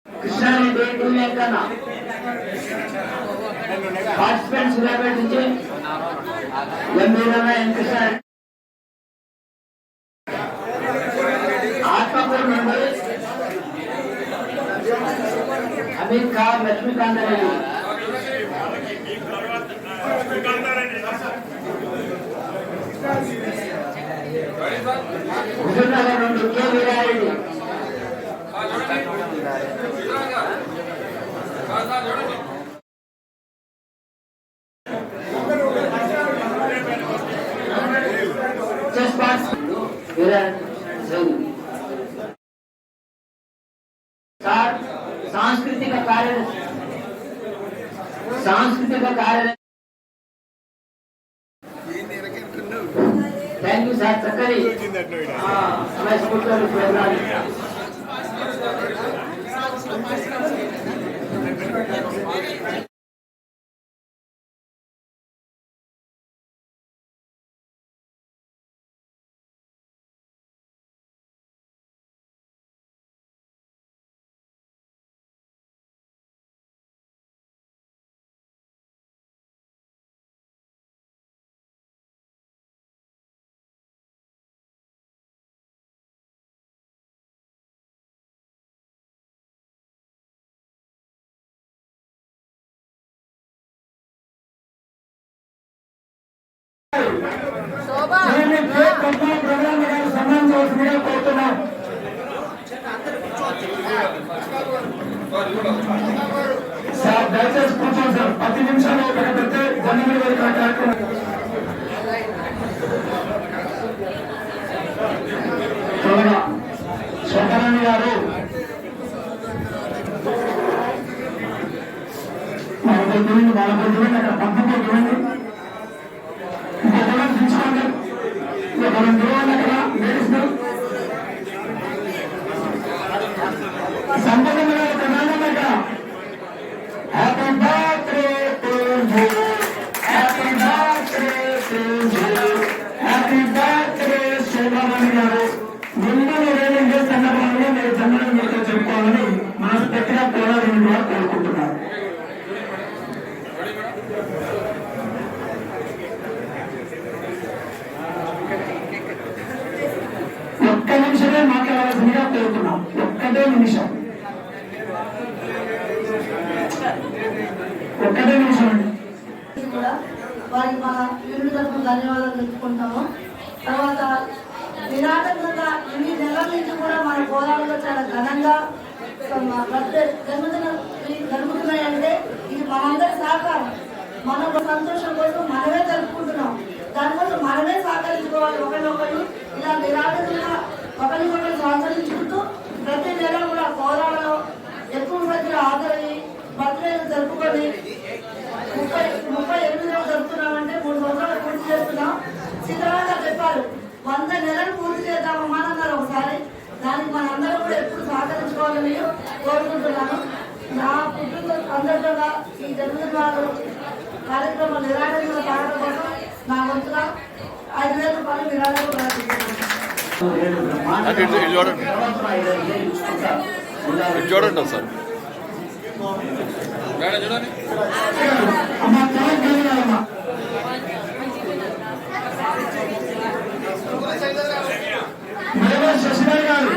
[SPEAKER 5] కృష్ణారెడ్డి టూ వెంకన్న పార్టిసిపెంట్స్ సూర్యాపేట నుంచి ఎం వీరన్న, ఎన్ కృష్ణారెడ్డి. ఆత్మకూరు నుండి అమీర్ ఖాన్, లక్ష్మీకాంత రెడ్డి. హుజూర్నగర్ నుండి కె వీరారెడ్డి. సార్ సాంస్కృతిక కార్య థ్యాంక్ యూ సార్. చక్కని సమయ
[SPEAKER 13] పద్మ ప్రధాన గారు సన్మానించవలసిందిగా కోరుతున్నాం. సార్ దయచేసి కూర్చోండి సార్. 10 నిమిషాలు ఒక పెడితే జన్మదిన కార్యక్రమం. శంకరాణి గారు వాళ్ళ అక్కడ పంపుకోండి. ఇంకొక తీసుకోండి. ఒక 2 రోజులు అక్కడ లేడీస్ సంపద ప్రధానం ఇక్కడ happy birthday to you, happy birthday to you, happy birthday Shobharani గారు. ముందు ఇదే సందర్భంలో మీరు జన్మదిన వేడుకలు చెప్పుకోవాలని మనస్ఫూర్తిగా కోరాలని కూడా కోరుకుంటున్నారు. ఒక్క నిమిషమే మాట్లాడాల్సిందిగా కోరుతున్నాం. ఒక్కటే నిమిషం అండి.
[SPEAKER 14] వారికి మన యూనిట్ తరఫున ధన్యవాదాలు తెలుపుకుంటాము. తర్వాత నిరాటంగా ఇన్ని నెలల నుంచి కూడా మన కోలాలలో చాలా ఘనంగా జన్మదిన జరుగుతున్నాయంటే ఇది మనందరి సహకారం. మన సంతోషం కోసం మనమే జరుపుకుంటున్నాం. దానికోసం మనమే సహకరించుకోవాలి. ఒకరినొకరు ఇలా నిరాటంగా ఒకరినొకరు సహకరించుకుంటూ ప్రతి నెల కూడా కోలాలలో ఎక్కువ సంఖ్యలో హాజరయ్యి బర్త్డేలు జరుపుకొని 38 జరుపుతున్నామంటే 3 సంవత్సరాలు పూర్తి చేస్తున్నాం. సిద్ధంగా చెప్పారు 100 నెలలు పూర్తి చేద్దామని అన్నారు ఒకసారి. దానికి మనందరూ కూడా ఎప్పుడు సహకరించుకోవాలని కోరుకుంటున్నాను. నా పుట్టినరోజు సందర్భంగా ఈ జన్మదిన కార్యక్రమం నిరాటంగా సాగడం కోసం నా వంతుగా 5,000 రూపాయలు నిరాటంగా ప్రకటిస్తున్నాను.
[SPEAKER 6] చూడండి సార్ చూడండి.
[SPEAKER 13] శశిధర్ గారు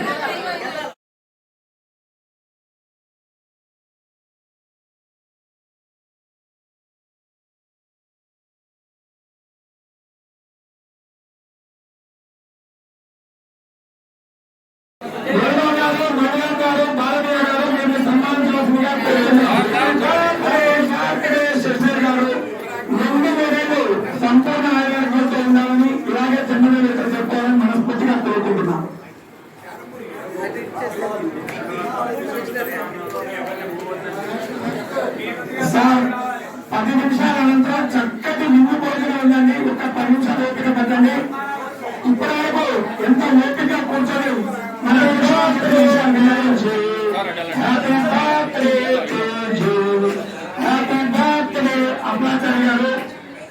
[SPEAKER 13] సంపూర్ణ ఆరోగ్యంతో ఉండాలని ఇలాగే జన్మదిన వేడుకలు చెప్పుకోవాలని మనస్ఫూర్తిగా కోరుకుంటున్నాం. సార్ 10 నిమిషాల అనంతరం చక్కటి నిండు భోజనం ఉందండి. ఒక 10 నిమిషాలు ఓపిక పట్టండి. ఇప్పటి వరకు ఎంత ఓపిక కూర్చొని మన happy birthday to you, happy birthday Aplacharya garu.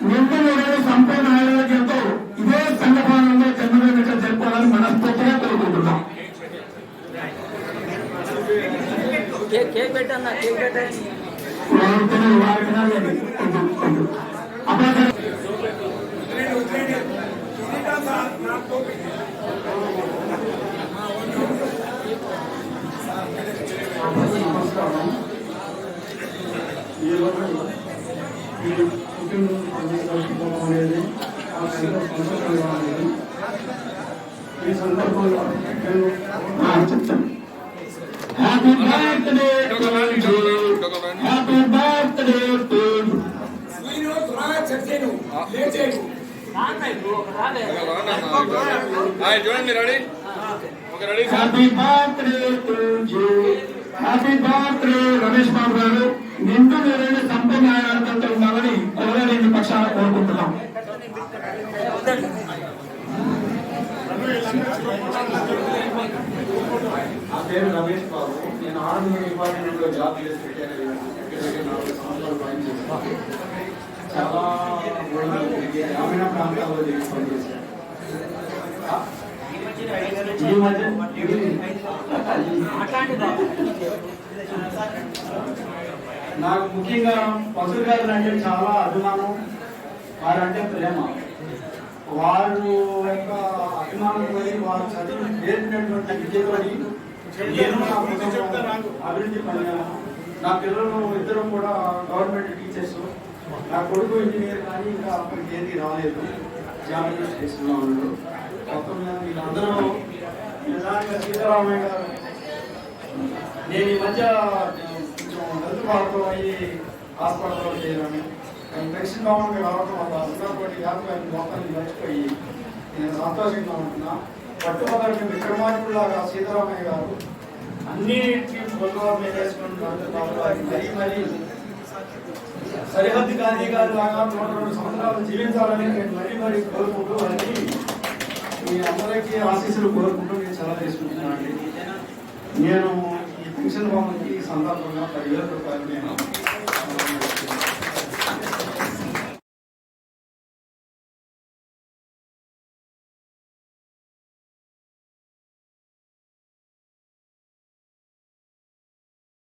[SPEAKER 13] నిండు నూరేళ్ళు సంపూర్ణ ఆరోగ్యంతో ఇదే సంఘభావంలో జన్మదిన వేడుకలు జరుపుకోవాలని మనస్ఫూర్తిగా కోరుకుంటున్నాం. ఈ సందర్భంలో చెప్తాను. Happy birthday to you, happy birthday to you.
[SPEAKER 6] చూడండి ready.
[SPEAKER 13] Happy birthday to you, happy birthday Ramesh Babu garu. నిండు నూరేళ్ళు సంపూర్ణ ఆరోగ్యంతో ఉండాలని కోరలేని పక్షాన కోరుకుంటున్నాం.
[SPEAKER 15] నా పేరు రమేష్ బాబు. నేను ఆర్మీ డిపార్ట్మెంట్లో జాబ్ చేసి రిటైర్ అయ్యాను. 4 సంవత్సరాలు పనిచేస్తాను. చాలా గ్రామీణ ప్రాంతాల్లో చేసి పనిచేశాను. ఈ మధ్య నాకు ముఖ్యంగా పశుగారులు అంటే చాలా అభిమానం. వారంటే ప్రేమ. వారు యొక్క అభిమానం పోయి వారు చదివి నేర్పినటువంటి విద్యతోని నేను నా కుటుంబం అభివృద్ధి పొందాను. నా పిల్లలు ఇద్దరు కూడా గవర్నమెంట్ టీచర్స్. నా కొడుకు ఇంజనీర్ కానీ ఇంకా అప్పటికి ఏది రాలేదు. జాబ్ చేస్తున్నాడు. మొత్తం మీద వీళ్ళందరూ నిజానికి సీతారామయ్య గారు నేను ఈ మధ్య కొంచెం హెల్త్ బాగా అయ్యి హాస్పిటల్లో చేరాను. పెన్షన్ భవన్కి రావడం వల్ల ఉన్నటువంటి వ్యాపారం మొత్తాన్ని మర్చిపోయి నేను సంతోషంగా ఉంటున్నా. పట్టుబదలకి విక్రమార్కులాగా సీతారామయ్య గారు అన్నిటికీ బొల్లాలు వేసుకుని మరీ సరిహద్దు గాంధీ గారు లాగా 102 సంవత్సరాలు జీవించాలని నేను మరీ కోరుకుంటూ అని మీ అందరికీ ఆశీస్సులు కోరుకుంటూ నేను సెలవు తీసుకుంటున్నాను అండి. నేను ఈ పెన్షన్ భవన్కి సందర్భంగా 10,000 రూపాయలు నేను